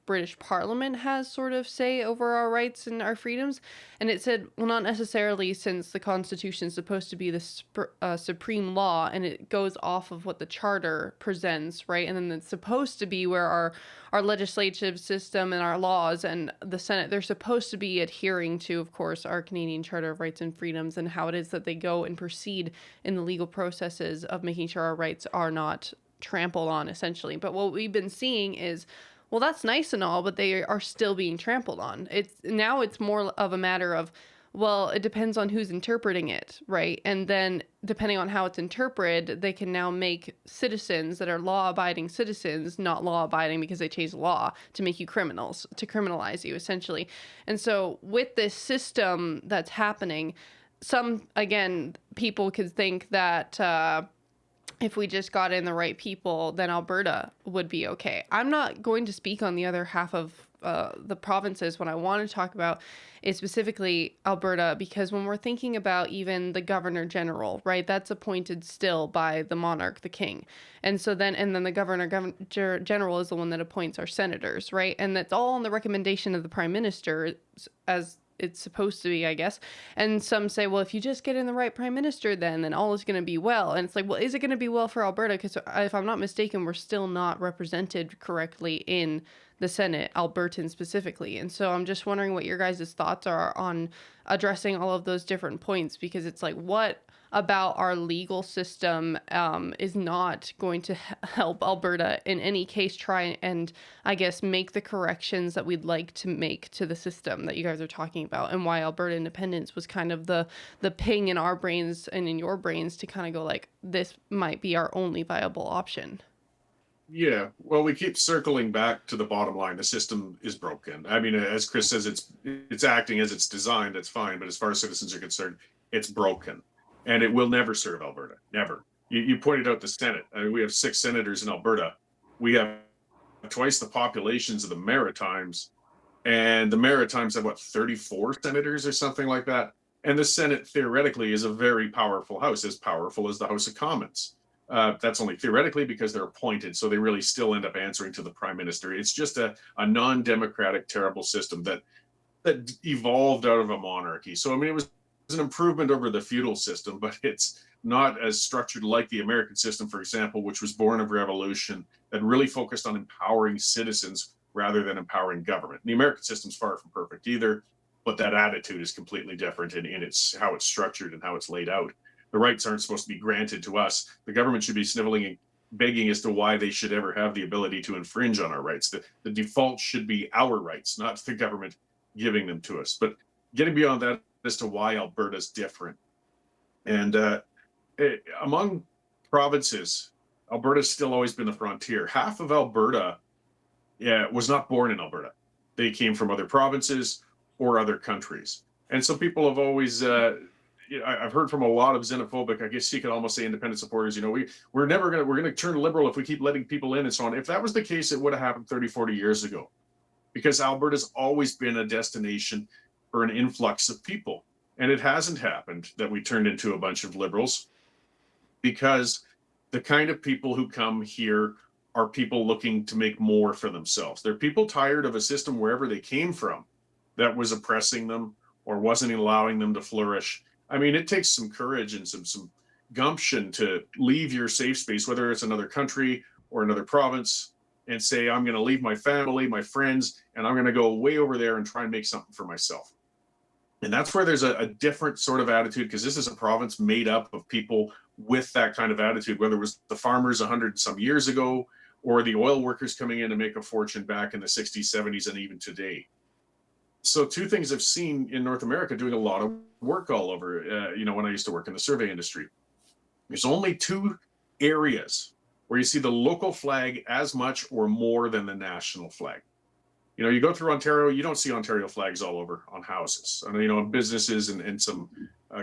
Speaker 1: British Parliament has sort of say over our rights and our freedoms? And it said, well, not necessarily, since the Constitution is supposed to be the supreme law, and it goes off of what the Charter presents, right? And then it's supposed to be where our legislative system and our laws and the Senate, they're supposed to be adhering to, of course, our Canadian Charter of Rights and Freedoms, and how it is that they go and proceed in the legal processes of making sure our rights are not trampled on, essentially. But what we've been seeing is, well, that's nice and all, but they are still being trampled on. It's more of a matter of, well, it depends on who's interpreting it, right? And then depending on how it's interpreted, they can now make citizens that are law-abiding citizens not law-abiding because they changed the law to make you criminals, to criminalize you, essentially. And so with this system that's happening, again, people could think that if we just got in the right people, then Alberta would be okay. I'm not going to speak on the other half of the provinces. What I want to talk about is specifically Alberta, because when we're thinking about even the governor general, right, that's appointed still by the monarch, the king. And then the governor general is the one that appoints our senators, right? And that's all on the recommendation of the prime minister, as it's supposed to be, I guess. And some say, well, if you just get in the right prime minister, then all is going to be well. And it's like, well, is it going to be well for Alberta? Because if I'm not mistaken, we're still not represented correctly in the Senate, Albertan specifically. And so I'm just wondering what your guys' thoughts are on addressing all of those different points, because it's like, what about our legal system is not going to help Alberta in any case try and, I guess, make the corrections that we'd like to make to the system that you guys are talking about, and why Alberta independence was kind of the ping in our brains and in your brains to kind of go like, this might be our only viable option.
Speaker 3: Yeah, well, we keep circling back to the bottom line. The system is broken. I mean, as Chris says, it's acting as it's designed. That's fine, but as far as citizens are concerned, it's broken, and it will never serve Alberta. Never. You pointed out the Senate. I mean, we have 6 senators in Alberta. We have twice the populations of the Maritimes, and the Maritimes have 34 senators or something like that. And the Senate theoretically is a very powerful house, as powerful as the House of Commons. That's only theoretically because they're appointed, so they really still end up answering to the prime minister. It's just a non-democratic, terrible system that evolved out of a monarchy. So I mean, it was an improvement over the feudal system, but it's not as structured like the American system, for example, which was born of revolution, that really focused on empowering citizens rather than empowering government. The American system's far from perfect either, but that attitude is completely different in its how it's structured and how it's laid out. The rights aren't supposed to be granted to us. The government should be sniveling and begging as to why they should ever have the ability to infringe on our rights. The default should be our rights, not the government giving them to us. But getting beyond that as to why Alberta's different. And among provinces, Alberta's still always been the frontier. Half of Alberta was not born in Alberta. They came from other provinces or other countries. And so people have always I've heard from a lot of xenophobic, I guess you could almost say independent supporters, we're going to turn liberal if we keep letting people in and so on. If that was the case, it would have happened 30, 40 years ago, because Alberta's always been a destination for an influx of people. And it hasn't happened that we turned into a bunch of liberals, because the kind of people who come here are people looking to make more for themselves. They're people tired of a system wherever they came from that was oppressing them or wasn't allowing them to flourish. I mean, it takes some courage and some gumption to leave your safe space, whether it's another country or another province, and say, I'm going to leave my family, my friends, and I'm going to go way over there and try and make something for myself. And that's where there's a different sort of attitude, because this is a province made up of people with that kind of attitude, whether it was the farmers 100 some years ago or the oil workers coming in to make a fortune back in the 60s, 70s, and even today. So 2 things I've seen in North America doing a lot of work all over, when I used to work in the survey industry. There's only 2 areas where you see the local flag as much or more than the national flag. You go through Ontario, you don't see Ontario flags all over on houses. I mean, businesses and some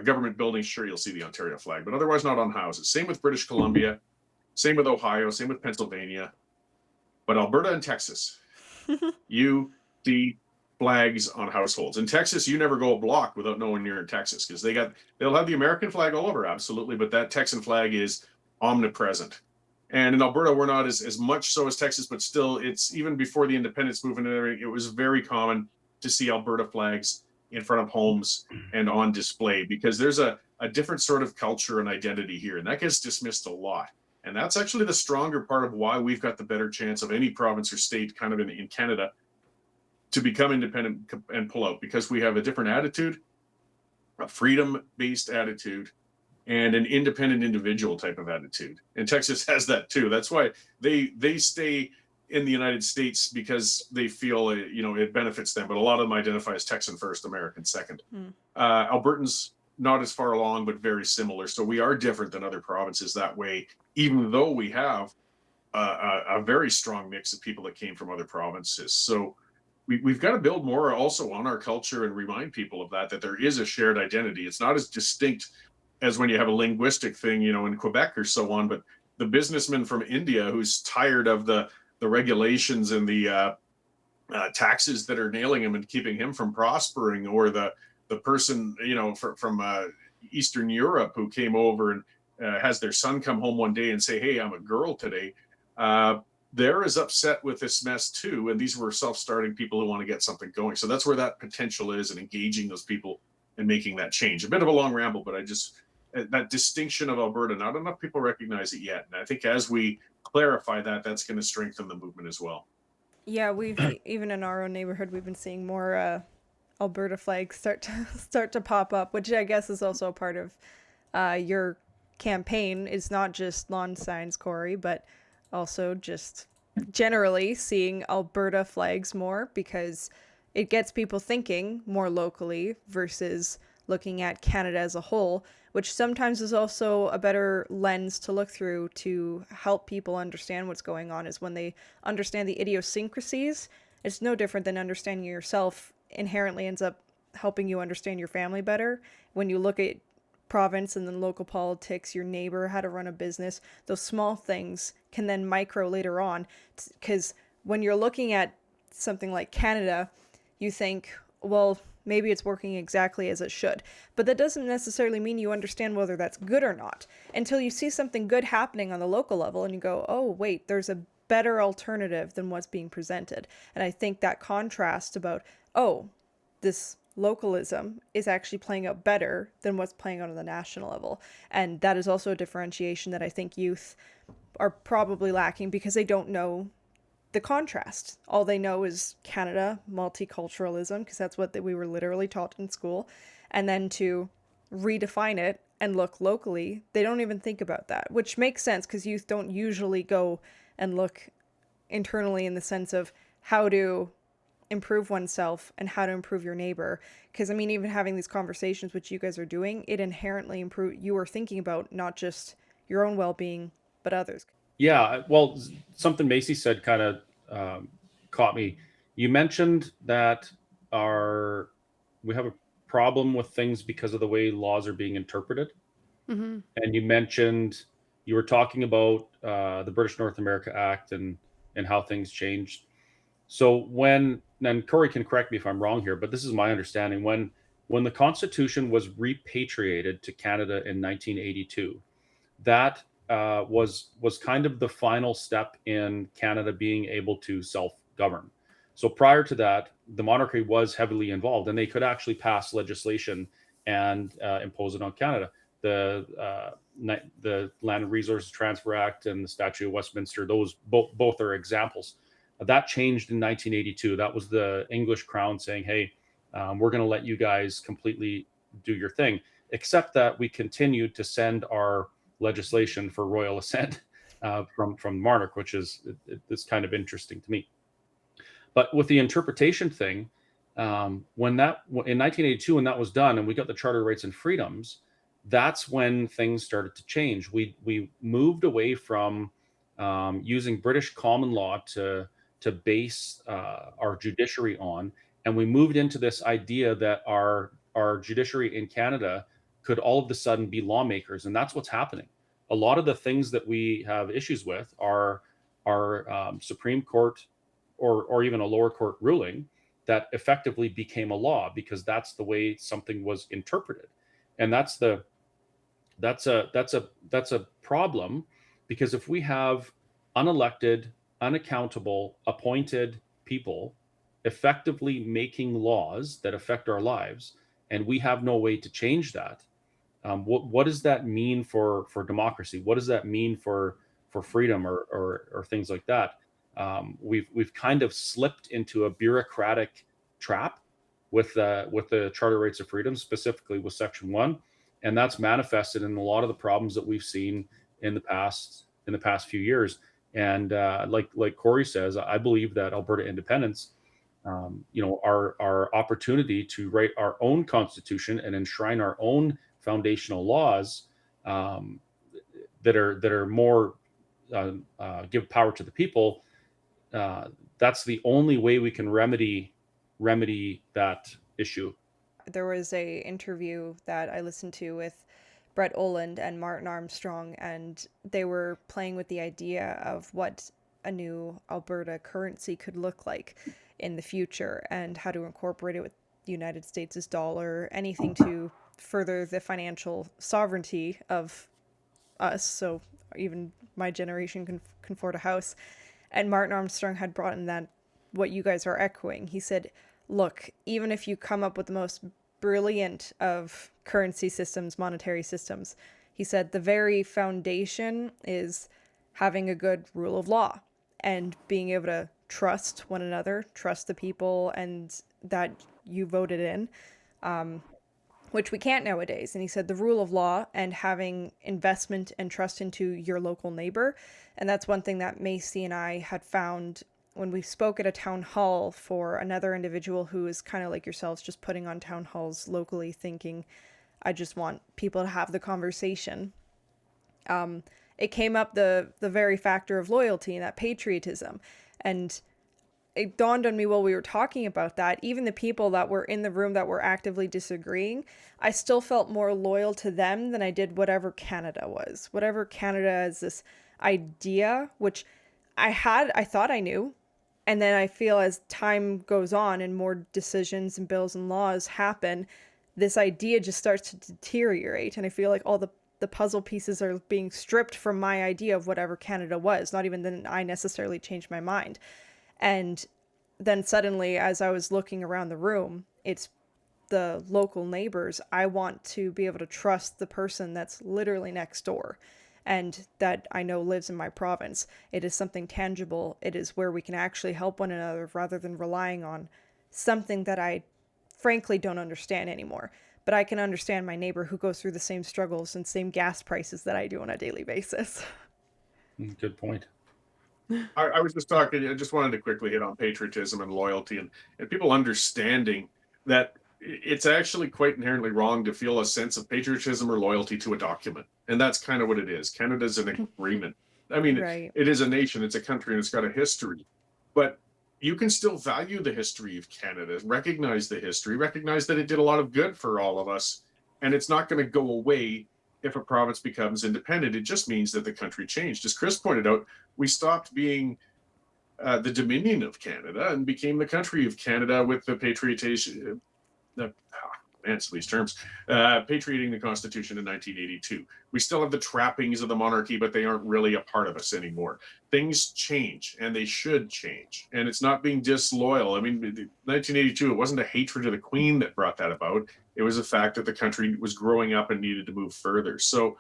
Speaker 3: government buildings, sure, you'll see the Ontario flag, but otherwise not on houses. Same with British Columbia, same with Ohio, same with Pennsylvania. But Alberta and Texas, you see flags on households. In Texas, you never go a block without knowing you're in Texas, because they'll have the American flag all over, absolutely, but that Texan flag is omnipresent. And in Alberta, we're not as much so as Texas, but still, it's even before the independence movement and everything, it was very common to see Alberta flags in front of homes and on display, because there's a different sort of culture and identity here, and that gets dismissed a lot. And that's actually the stronger part of why we've got the better chance of any province or state kind of in Canada to become independent and pull out, because we have a different attitude, a freedom-based attitude, and an independent individual type of attitude. And Texas has that too. That's why they stay in the United States because they feel it benefits them, but a lot of them identify as Texan first, American second. Albertans not as far along, but very similar. So we are different than other provinces that way, even though we have a very strong mix of people that came from other provinces. So we've got to build more also on our culture and remind people of that there is a shared identity. It's not as distinct as when you have a linguistic thing, in Quebec or so on, but the businessman from India who's tired of the regulations and the taxes that are nailing him and keeping him from prospering, or the person from Eastern Europe who came over and has their son come home one day and say, "Hey, I'm a girl today." They're as upset with this mess too, and these were self-starting people who want to get something going. So that's where that potential is, and engaging those people and making that change. A bit of a long ramble, but that distinction of Alberta, not enough people recognize it yet, and I think as we clarify that, that's going to strengthen the movement as well.
Speaker 2: Yeah, we've even in our own neighborhood, we've been seeing more Alberta flags start to pop up, which I guess is also a part of your campaign. It's not just lawn signs, Cory, but also just generally seeing Alberta flags more, because it gets people thinking more locally versus looking at Canada as a whole, which sometimes is also a better lens to look through to help people understand what's going on, is when they understand the idiosyncrasies. It's no different than understanding yourself inherently ends up helping you understand your family better. When you look at province and then local politics, your neighbor, how to run a business, those small things can then micro later on. Because when you're looking at something like Canada, you think, well, maybe it's working exactly as it should. But that doesn't necessarily mean you understand whether that's good or not until you see something good happening on the local level and you go, oh, wait, there's a better alternative than what's being presented. And I think that contrast about, oh, this localism is actually playing out better than what's playing out on the national level. And that is also a differentiation that I think youth are probably lacking because they don't know the contrast. All they know is Canada, multiculturalism, because that's what we were literally taught in school. And then to redefine it and look locally, they don't even think about that, which makes sense because youth don't usually go and look internally in the sense of how to improve oneself and how to improve your neighbor. Because I mean, even having these conversations which you guys are doing, it inherently you are thinking about not just your own well-being but others.
Speaker 4: Yeah, well, something Macy said kind of caught me. You mentioned that we have a problem with things because of the way laws are being interpreted.
Speaker 1: Mm-hmm.
Speaker 4: And you were talking about the British North America Act and how things changed. So and Cory can correct me if I'm wrong here, but this is my understanding. When the Constitution was repatriated to Canada in 1982, that was kind of the final step in Canada being able to self-govern. So prior to that, the monarchy was heavily involved, and they could actually pass legislation and impose it on Canada. The Land and Resources Transfer Act and the Statute of Westminster, those both are examples. That changed in 1982. That was the English Crown saying, "Hey, we're going to let you guys completely do your thing," except that we continued to send our legislation for royal assent from monarch, which is it's kind of interesting to me. But with the interpretation thing, in 1982, when that was done, and we got the Charter of Rights and Freedoms, that's when things started to change. We moved away from using British common law to base our judiciary on, and we moved into this idea that our judiciary in Canada could all of a sudden be lawmakers, and that's what's happening. A lot of the things that we have issues with are Supreme Court or even a lower court ruling that effectively became a law because that's the way something was interpreted, and that's a problem, because if we have unelected, unaccountable, appointed people effectively making laws that affect our lives, and we have no way to change that, what does that mean for democracy? What does that mean for freedom or things like that? We've kind of slipped into a bureaucratic trap with the Charter of Rights and Freedoms, specifically with Section 1, and that's manifested in a lot of the problems that we've seen in the past few years. And like Cory says, I believe that Alberta independence, our opportunity to write our own constitution and enshrine our own foundational laws, um, that are more give power to the people. That's the only way we can remedy that issue.
Speaker 2: There was a interview that I listened to with Brett Oland and Martin Armstrong, and they were playing with the idea of what a new Alberta currency could look like in the future and how to incorporate it with the United States' dollar, anything to further the financial sovereignty of us. So even my generation can afford a house. And Martin Armstrong had brought in that what you guys are echoing. He said, look, even if you come up with the most brilliant of currency systems, monetary systems, he said the very foundation is having a good rule of law and being able to trust one another, trust the people and that you voted in, which we can't nowadays. And he said the rule of law and having investment and trust into your local neighbor. And that's one thing that Macy and I had found when we spoke at a town hall for another individual who is kind of like yourselves, just putting on town halls locally, thinking, I just want people to have the conversation. It came up the very factor of loyalty and that patriotism. And it dawned on me while we were talking about that, even the people that were in the room that were actively disagreeing, I still felt more loyal to them than I did whatever Canada was. Whatever Canada is, this idea, which I thought I knew. And then I feel as time goes on and more decisions and bills and laws happen, this idea just starts to deteriorate. And I feel like all the puzzle pieces are being stripped from my idea of whatever Canada was, not even that I necessarily changed my mind. And then suddenly, as I was looking around the room, it's the local neighbors. I want to be able to trust the person that's literally next door and that I know lives in my province. It is something tangible. It is where we can actually help one another rather than relying on something that I frankly don't understand anymore. But I can understand my neighbor who goes through the same struggles and same gas prices that I do on a daily basis.
Speaker 4: Good point.
Speaker 3: I was just talking, I just wanted to quickly hit on patriotism and loyalty and people understanding that it's actually quite inherently wrong to feel a sense of patriotism or loyalty to a document. And that's kind of what it is. Canada's an agreement. I mean,
Speaker 2: Right.
Speaker 3: it is a nation, it's a country, and it's got a history. But you can still value the history of Canada, recognize the history, recognize that it did a lot of good for all of us. And it's not going to go away if a province becomes independent. It just means that the country changed. As Chris pointed out, we stopped being the Dominion of Canada and became the country of Canada with the patriotation. It's these terms, patriating the Constitution in 1982. We still have the trappings of the monarchy, but they aren't really a part of us anymore. Things change, and they should change. And it's not being disloyal. I mean, 1982, it wasn't a hatred of the Queen that brought that about. It was the fact that the country was growing up and needed to move further. So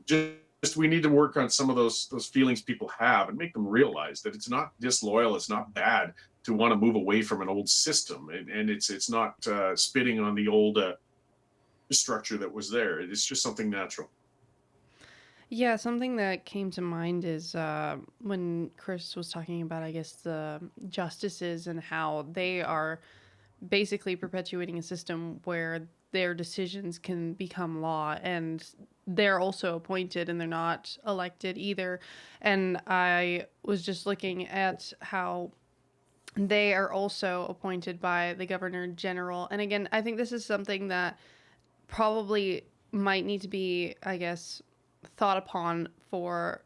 Speaker 3: just we need to work on some of those feelings people have and make them realize that it's not disloyal, it's not bad to want to move away from an old system, and it's not spitting on the old structure that was there. It's just something natural.
Speaker 1: Yeah, something that came to mind is when Chris was talking about, I guess, the justices and how they are basically perpetuating a system where their decisions can become law, and they're also appointed and they're not elected either. And I was just looking at how they are also appointed by the governor general. And again, I think this is something that probably might need to be, I guess, thought upon for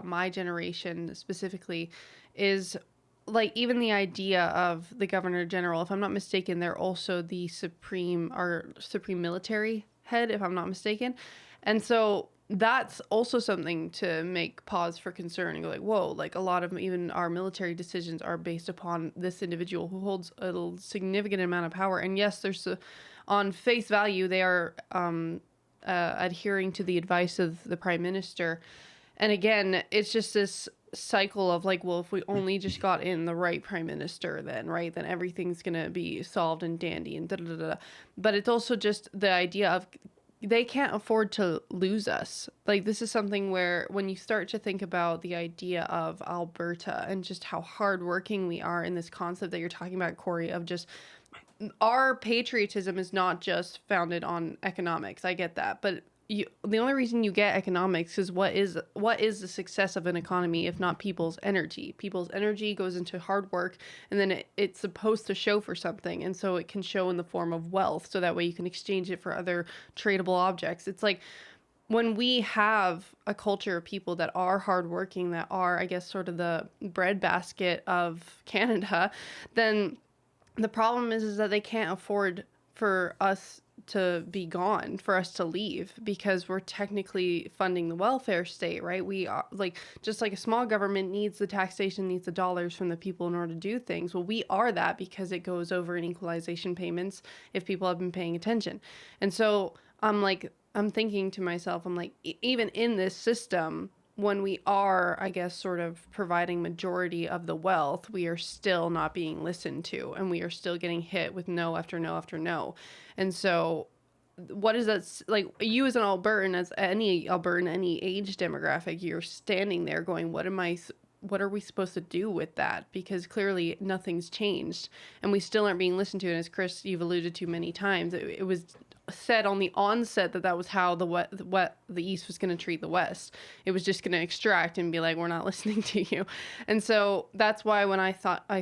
Speaker 1: my generation specifically, is like even the idea of the governor general. If I'm not mistaken, they're also the supreme military head, if I'm not mistaken. And so that's also something to make pause for concern and go like, whoa, like a lot of even our military decisions are based upon this individual who holds a significant amount of power. And yes, there's on face value, they are adhering to the advice of the prime minister. And again, it's just this cycle of like, well, if we only just got in the right prime minister, then everything's going to be solved and dandy and da da da da. But it's also just the idea of they can't afford to lose us. Like, this is something where when you start to think about the idea of Alberta and just how hardworking we are in this concept that you're talking about, Corey, of just our patriotism is not just founded on economics. I get that, but the only reason you get economics is what is the success of an economy if not people's energy? People's energy goes into hard work, and then it's supposed to show for something, and so it can show in the form of wealth. So that way you can exchange it for other tradable objects. It's like when we have a culture of people that are hardworking, that are, I guess, sort of the breadbasket of Canada, then the problem is that they can't afford for us to be gone, for us to leave, because we're technically funding the welfare state, right? We are like, just like a small government needs the taxation, needs the dollars from the people in order to do things. Well, we are that because it goes over in equalization payments if people have been paying attention. And so I'm thinking to myself, I'm like, even in this system, when we are, I guess, sort of providing majority of the wealth, we are still not being listened to, and we are still getting hit with no after no after no. And so what is that like? You as an Albertan, as any Albertan, any age demographic, you're standing there going, what are we supposed to do with that? Because clearly nothing's changed, and we still aren't being listened to. And as Chris, you've alluded to many times, it was said on the onset that was how the East was going to treat the West. It was just going to extract and be like, we're not listening to you. And so that's why when I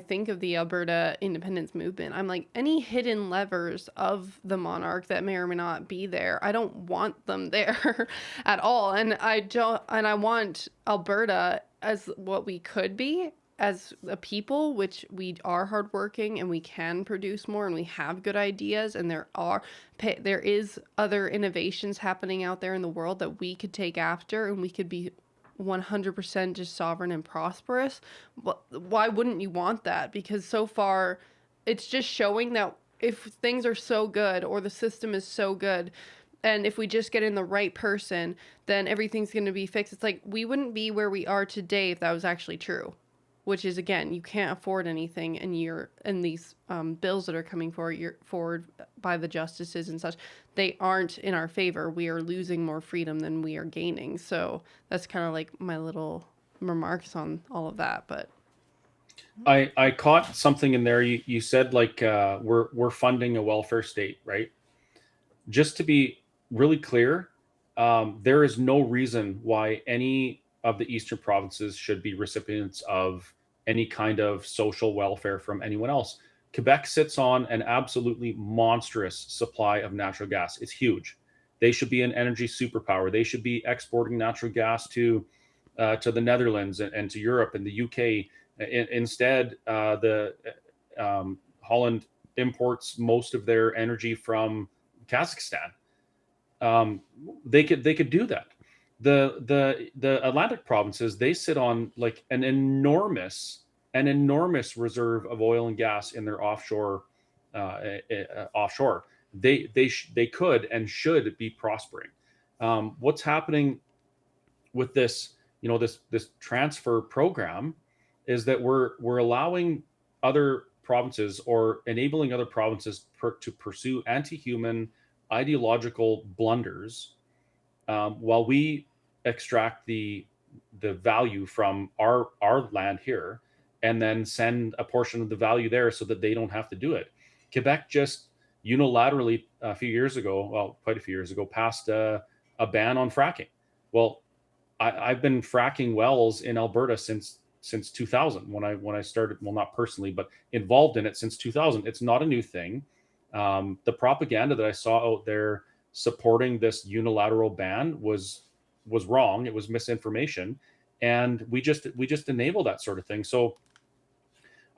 Speaker 1: think of the Alberta independence movement, I'm like, any hidden levers of the monarch that may or may not be there, I don't want them there at all. And I want Alberta as what we could be as a people, which we are hardworking and we can produce more and we have good ideas, and there is other innovations happening out there in the world that we could take after, and we could be 100% just sovereign and prosperous. Why wouldn't you want that? Because so far it's just showing that if things are so good, or the system is so good, and if we just get in the right person, then everything's going to be fixed. It's like, we wouldn't be where we are today if that was actually true. Which is, again, you can't afford anything, and these bills that are coming forward by the justices and such, they aren't in our favor. We are losing more freedom than we are gaining. So that's kind of like my little remarks on all of that. But
Speaker 4: I caught something in there. You said like we're funding a welfare state, right? Just to be really clear, there is no reason why any of the eastern provinces should be recipients of any kind of social welfare from anyone else. Quebec sits on an absolutely monstrous supply of natural gas. It's huge. They should be an energy superpower. They should be exporting natural gas to the Netherlands and to Europe and the UK. Instead, Holland imports most of their energy from Kazakhstan. They could do that. The Atlantic provinces, they sit on like an enormous reserve of oil and gas in their offshore. They could and should be prospering. What's happening with this, this transfer program, is that we're allowing other provinces, or enabling other provinces to pursue anti-human ideological blunders, while we extract the value from our land here, and then send a portion of the value there so that they don't have to do it. Quebec just unilaterally quite a few years ago, passed a ban on fracking. Well, I've been fracking wells in Alberta since 2000, when I started, well, not personally, but involved in it since 2000. It's not a new thing. The propaganda that I saw out there supporting this unilateral ban was wrong. It was misinformation, and we just enable that sort of thing. So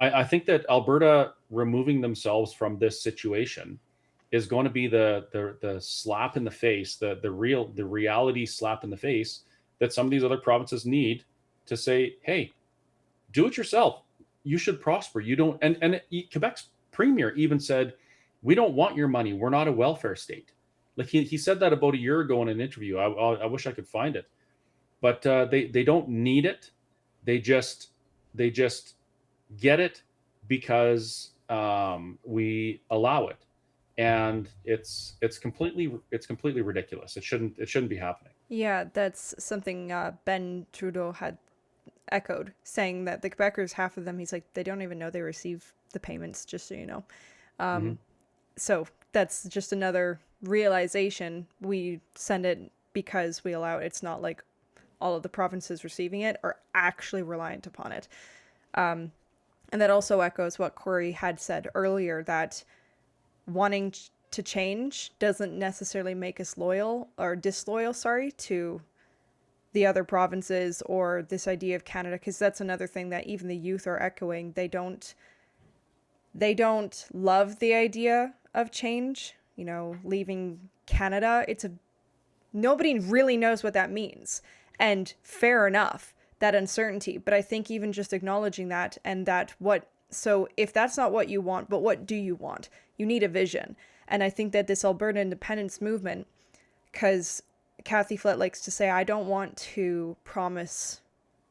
Speaker 4: I think that Alberta removing themselves from this situation is going to be the slap in the face, the reality slap in the face that some of these other provinces need, to say, hey, do it yourself. You should prosper. You don't. And Quebec's premier even said, we don't want your money. We're not a welfare state. Like he said that about a year ago in an interview. I wish I could find it, but they don't need it. They just get it because we allow it. and it's completely ridiculous. It shouldn't be happening.
Speaker 2: Yeah, that's something Ben Trudeau had echoed, saying that the Quebecers, half of them, he's like, they don't even know they receive the payments, just so you know.
Speaker 4: Mhm.
Speaker 2: So that's just another realization. We send it because we allow it. It's not like all of the provinces receiving it are actually reliant upon it. And that also echoes what Cory had said earlier, that wanting to change doesn't necessarily make us loyal or disloyal, sorry, to the other provinces or this idea of Canada, because that's another thing that even the youth are echoing. They don't love the idea of change, leaving Canada. Nobody really knows what that means. And fair enough, that uncertainty. But I think even just acknowledging that, and so if that's not what you want, but what do you want? You need a vision. And I think that this Alberta independence movement, because Kathy Flett likes to say, I don't want to promise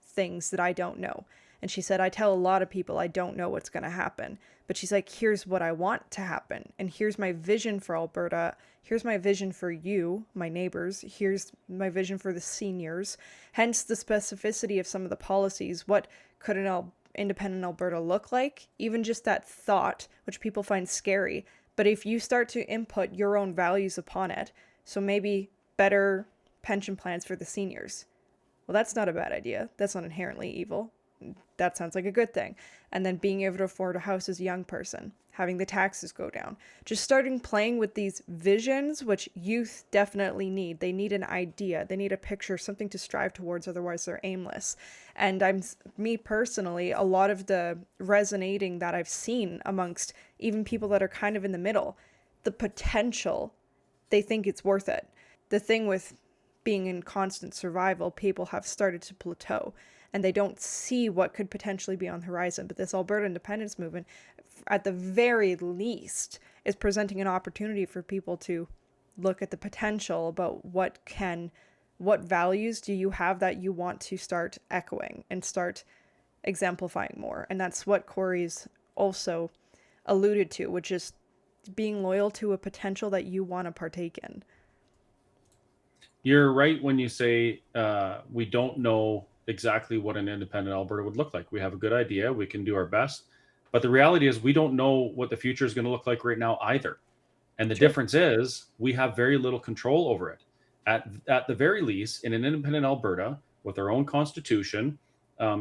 Speaker 2: things that I don't know. And she said, I tell a lot of people I don't know what's going to happen. But she's like, here's what I want to happen. And here's my vision for Alberta. Here's my vision for you, my neighbors. Here's my vision for the seniors. Hence the specificity of some of the policies. What could an independent Alberta look like? Even just that thought, which people find scary. But if you start to input your own values upon it, so maybe better pension plans for the seniors. Well, that's not a bad idea. That's not inherently evil. That sounds like a good thing. And then being able to afford a house as a young person, having the taxes go down, just starting playing with these visions, which youth definitely need. They need an idea, they need a picture, something to strive towards, otherwise they're aimless. And me personally, a lot of the resonating that I've seen amongst even people that are kind of in the middle, the potential, they think it's worth it. The thing with being in constant survival, people have started to plateau and they don't see what could potentially be on the horizon. But this Alberta independence movement, at the very least, is presenting an opportunity for people to look at the potential about what values do you have that you want to start echoing and start exemplifying more. And that's what Cory's also alluded to, which is being loyal to a potential that you want to partake in.
Speaker 4: You're right when you say we don't know exactly what an independent Alberta would look like. We have a good idea. We can do our best. But the reality is, we don't know what the future is going to look like right now either. And the difference is, we have very little control over it. At the very least, in an independent Alberta with our own constitution,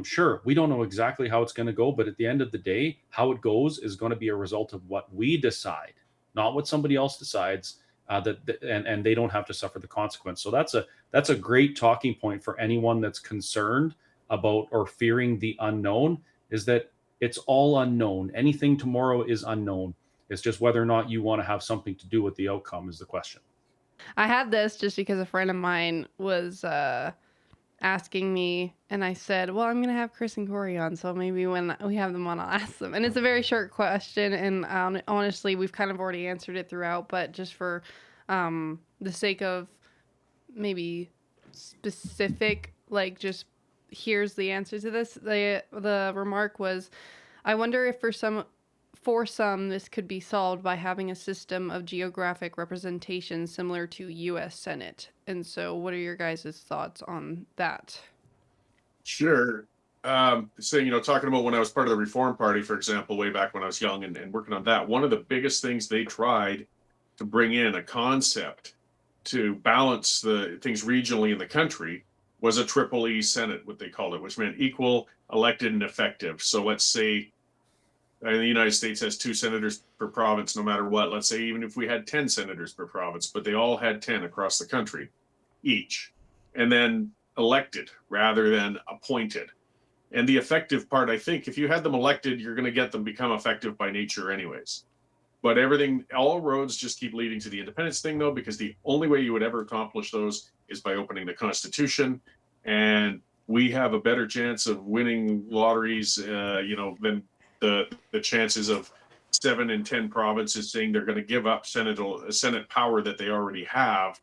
Speaker 4: sure, we don't know exactly how it's going to go. But at the end of the day, how it goes is going to be a result of what we decide, not what somebody else decides. And they don't have to suffer the consequence. So that's a great talking point for anyone that's concerned about or fearing the unknown, is that it's all unknown. Anything tomorrow is unknown. It's just whether or not you want to have something to do with the outcome is the question.
Speaker 1: I had this just because a friend of mine was asking me, and I said, well, I'm going to have Chris and Cory on, so maybe when we have them on, I'll ask them. And it's a very short question, and honestly, we've kind of already answered it throughout, but just for the sake of maybe specific, like, just here's the answer to this. The remark was, I wonder if for some this could be solved by having a system of geographic representation similar to U.S. Senate. And so what are your guys' thoughts on that?
Speaker 3: Sure. So, talking about when I was part of the Reform Party, for example, way back when I was young and working on that, one of the biggest things they tried to bring in a concept to balance the things regionally in the country was a triple E Senate, what they called it, which meant equal, elected, and effective. So let's say the United States has 2 senators per province, no matter what. Let's say even if we had 10 senators per province, but they all had 10 across the country each, and then elected rather than appointed. And the effective part, I think, if you had them elected, you're going to get them become effective by nature anyways. But all roads just keep leading to the independence thing, though, because the only way you would ever accomplish those is by opening the Constitution. And we have a better chance of winning lotteries, than the chances of 7 in 10 provinces saying they're going to give up Senate power that they already have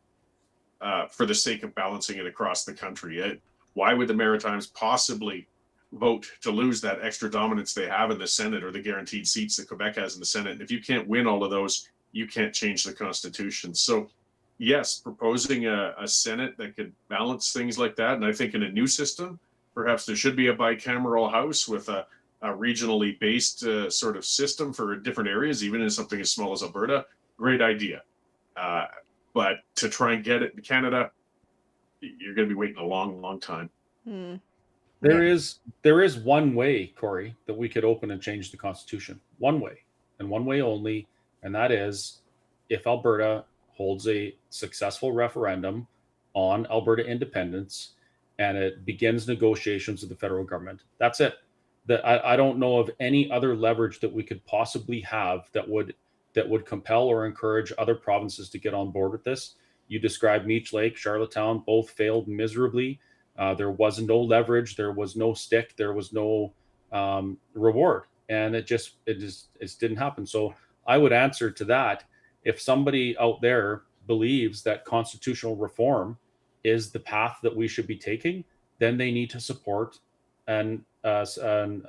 Speaker 3: for the sake of balancing it across the country. Why would the Maritimes possibly vote to lose that extra dominance they have in the Senate, or the guaranteed seats that Quebec has in the Senate? And if you can't win all of those, you can't change the Constitution. So yes, proposing a Senate that could balance things like that. And I think in a new system, perhaps there should be a bicameral House with a regionally based sort of system for different areas, even in something as small as Alberta. Great idea. But to try and get it in Canada, you're going to be waiting a long, long time.
Speaker 4: There is one way, Corey, that we could open and change the Constitution. One way, and one way only, and that is if Alberta holds a successful referendum on Alberta independence and it begins negotiations with the federal government. That's it. I don't know of any other leverage that we could possibly have that would compel or encourage other provinces to get on board with this. You described Meech Lake, Charlottetown, both failed miserably. There was no leverage, there was no stick, there was no reward, and it just didn't happen. So I would answer to that: if somebody out there believes that constitutional reform is the path that we should be taking, then they need to support a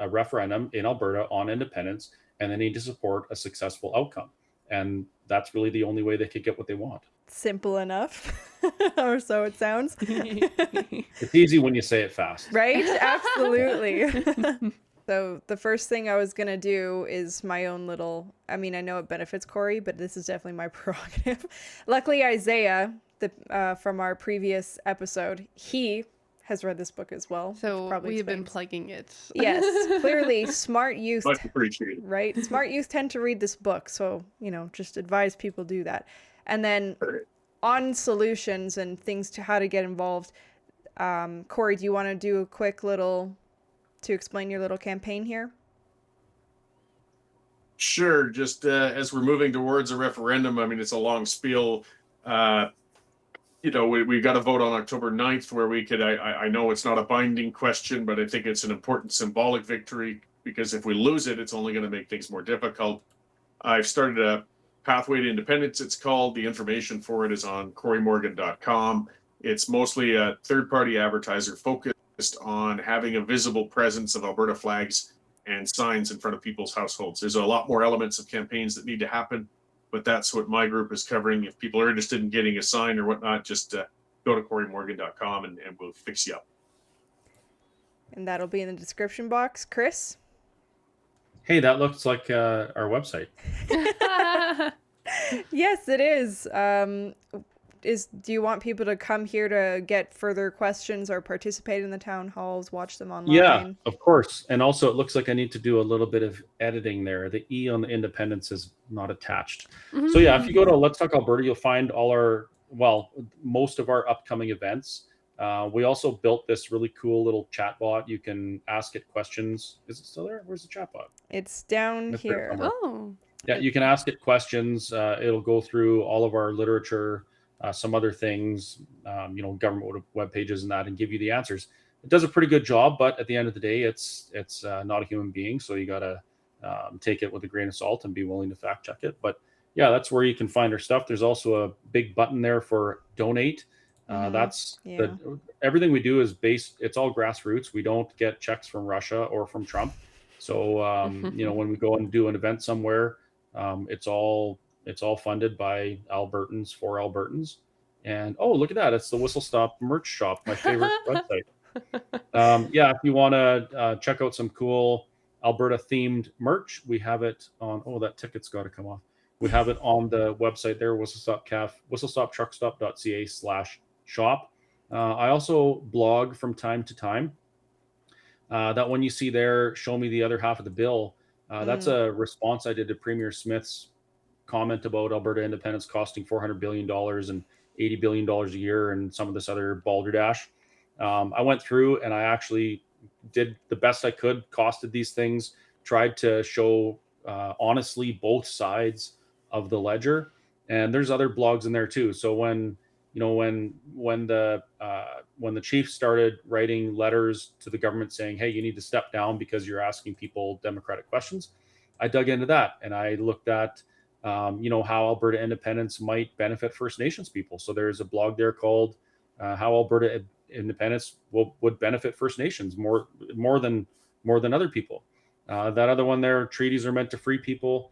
Speaker 4: referendum in Alberta on independence, and they need to support a successful outcome. And that's really the only way they could get what they want.
Speaker 2: Simple enough, or so it sounds.
Speaker 4: It's easy when you say it fast.
Speaker 2: Right? Absolutely. So the first thing I was going to do is my own little, I mean, I know it benefits Corey, but this is definitely my prerogative. Luckily, Isaiah, from our previous episode, he has read this book as well.
Speaker 1: So we have been plugging it.
Speaker 2: Yes, clearly smart youth,
Speaker 3: Much appreciated.
Speaker 2: right? Smart youth tend to read this book. So, just advise people do that. And then on solutions and things to how to get involved, Corey, do you want to do a quick little to explain your little campaign here?
Speaker 3: Sure. Just as we're moving towards a referendum, I mean, it's a long spiel. We've got to vote on October 9th where we could, I know it's not a binding question, but I think it's an important symbolic victory because if we lose it, it's only going to make things more difficult. I've started a Pathway to Independence, it's called. The information for it is on corymorgan.com. It's mostly a third-party advertiser focused on having a visible presence of Alberta flags and signs in front of people's households. There's a lot more elements of campaigns that need to happen, but that's what my group is covering. If people are interested in getting a sign or whatnot, just go to corymorgan.com and we'll fix you up.
Speaker 2: And that'll be in the description box. Chris?
Speaker 4: Hey, that looks like our website.
Speaker 2: Yes, it is. Do you want people to come here to get further questions or participate in the town halls, watch them online?
Speaker 4: Yeah, of course. And also it looks like I need to do a little bit of editing there. The E on the independence is not attached. Mm-hmm. So yeah, if you go to Let's Talk Alberta, you'll find most of our upcoming events. We also built this really cool little chat bot. You can ask it questions. Is it still there? Where's the chat bot?
Speaker 2: It's down here.
Speaker 1: Oh.
Speaker 4: Yeah, you can ask it questions. It'll go through all of our literature, some other things, government web pages and that, and give you the answers. It does a pretty good job, but at the end of the day, it's not a human being, so you gotta take it with a grain of salt and be willing to fact check it. But yeah, that's where you can find our stuff. There's also a big button there for donate. Everything we do is it's all grassroots. We don't get checks from Russia or from Trump. So when we go and do an event somewhere, it's all funded by Albertans for Albertans. And look at that, it's the Whistle Stop merch shop, my favorite website. If you want to check out some cool Alberta themed merch, we have it on. That ticket's got to come off. We have it on the website there, whistlestoptruckstop.ca/shop. I also blog from time to time. That one you see there, show me the other half of the bill. That's a response I did to Premier Smith's comment about Alberta independence costing $400 billion and $80 billion a year and some of this other balderdash. I went through and I actually did the best I could, costed these things, tried to show honestly both sides of the ledger. And there's other blogs in there too. So when the chief started writing letters to the government saying, hey, you need to step down because you're asking people democratic questions, I dug into that and I looked at how Alberta independence might benefit First Nations people. So there's a blog there called how Alberta independence would benefit First Nations more than other people. That other one there, treaties are meant to free people.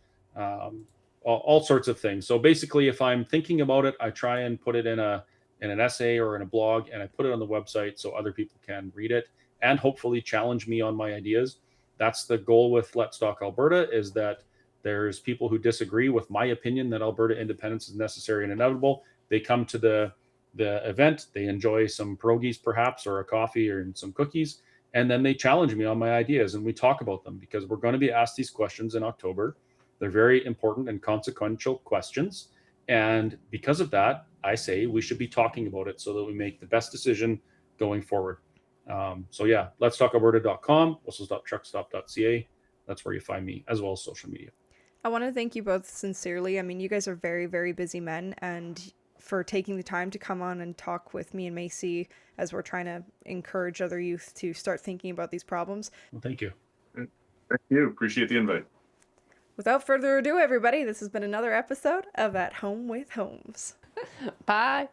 Speaker 4: all sorts of things. So basically, if I'm thinking about it, I try and put it in an essay or in a blog, and I put it on the website so other people can read it and hopefully challenge me on my ideas. That's the goal with Let's Talk Alberta, is that there's people who disagree with my opinion that Alberta independence is necessary and inevitable. They come to the event, they enjoy some pierogies perhaps, or a coffee or some cookies, and then they challenge me on my ideas and we talk about them, because we're going to be asked these questions in October. They're very important and consequential questions. And because of that, I say we should be talking about it so that we make the best decision going forward. So yeah, let's talk alberta.com, whistle-truckstop.ca. That's where you find me, as well as social media.
Speaker 2: I want to thank you both sincerely. I mean, you guys are very, very busy men, and for taking the time to come on and talk with me and Macy as we're trying to encourage other youth to start thinking about these problems.
Speaker 4: Well, thank you.
Speaker 3: Thank you. Appreciate the invite.
Speaker 2: Without further ado, everybody, this has been another episode of At Home with Holmes.
Speaker 1: Bye.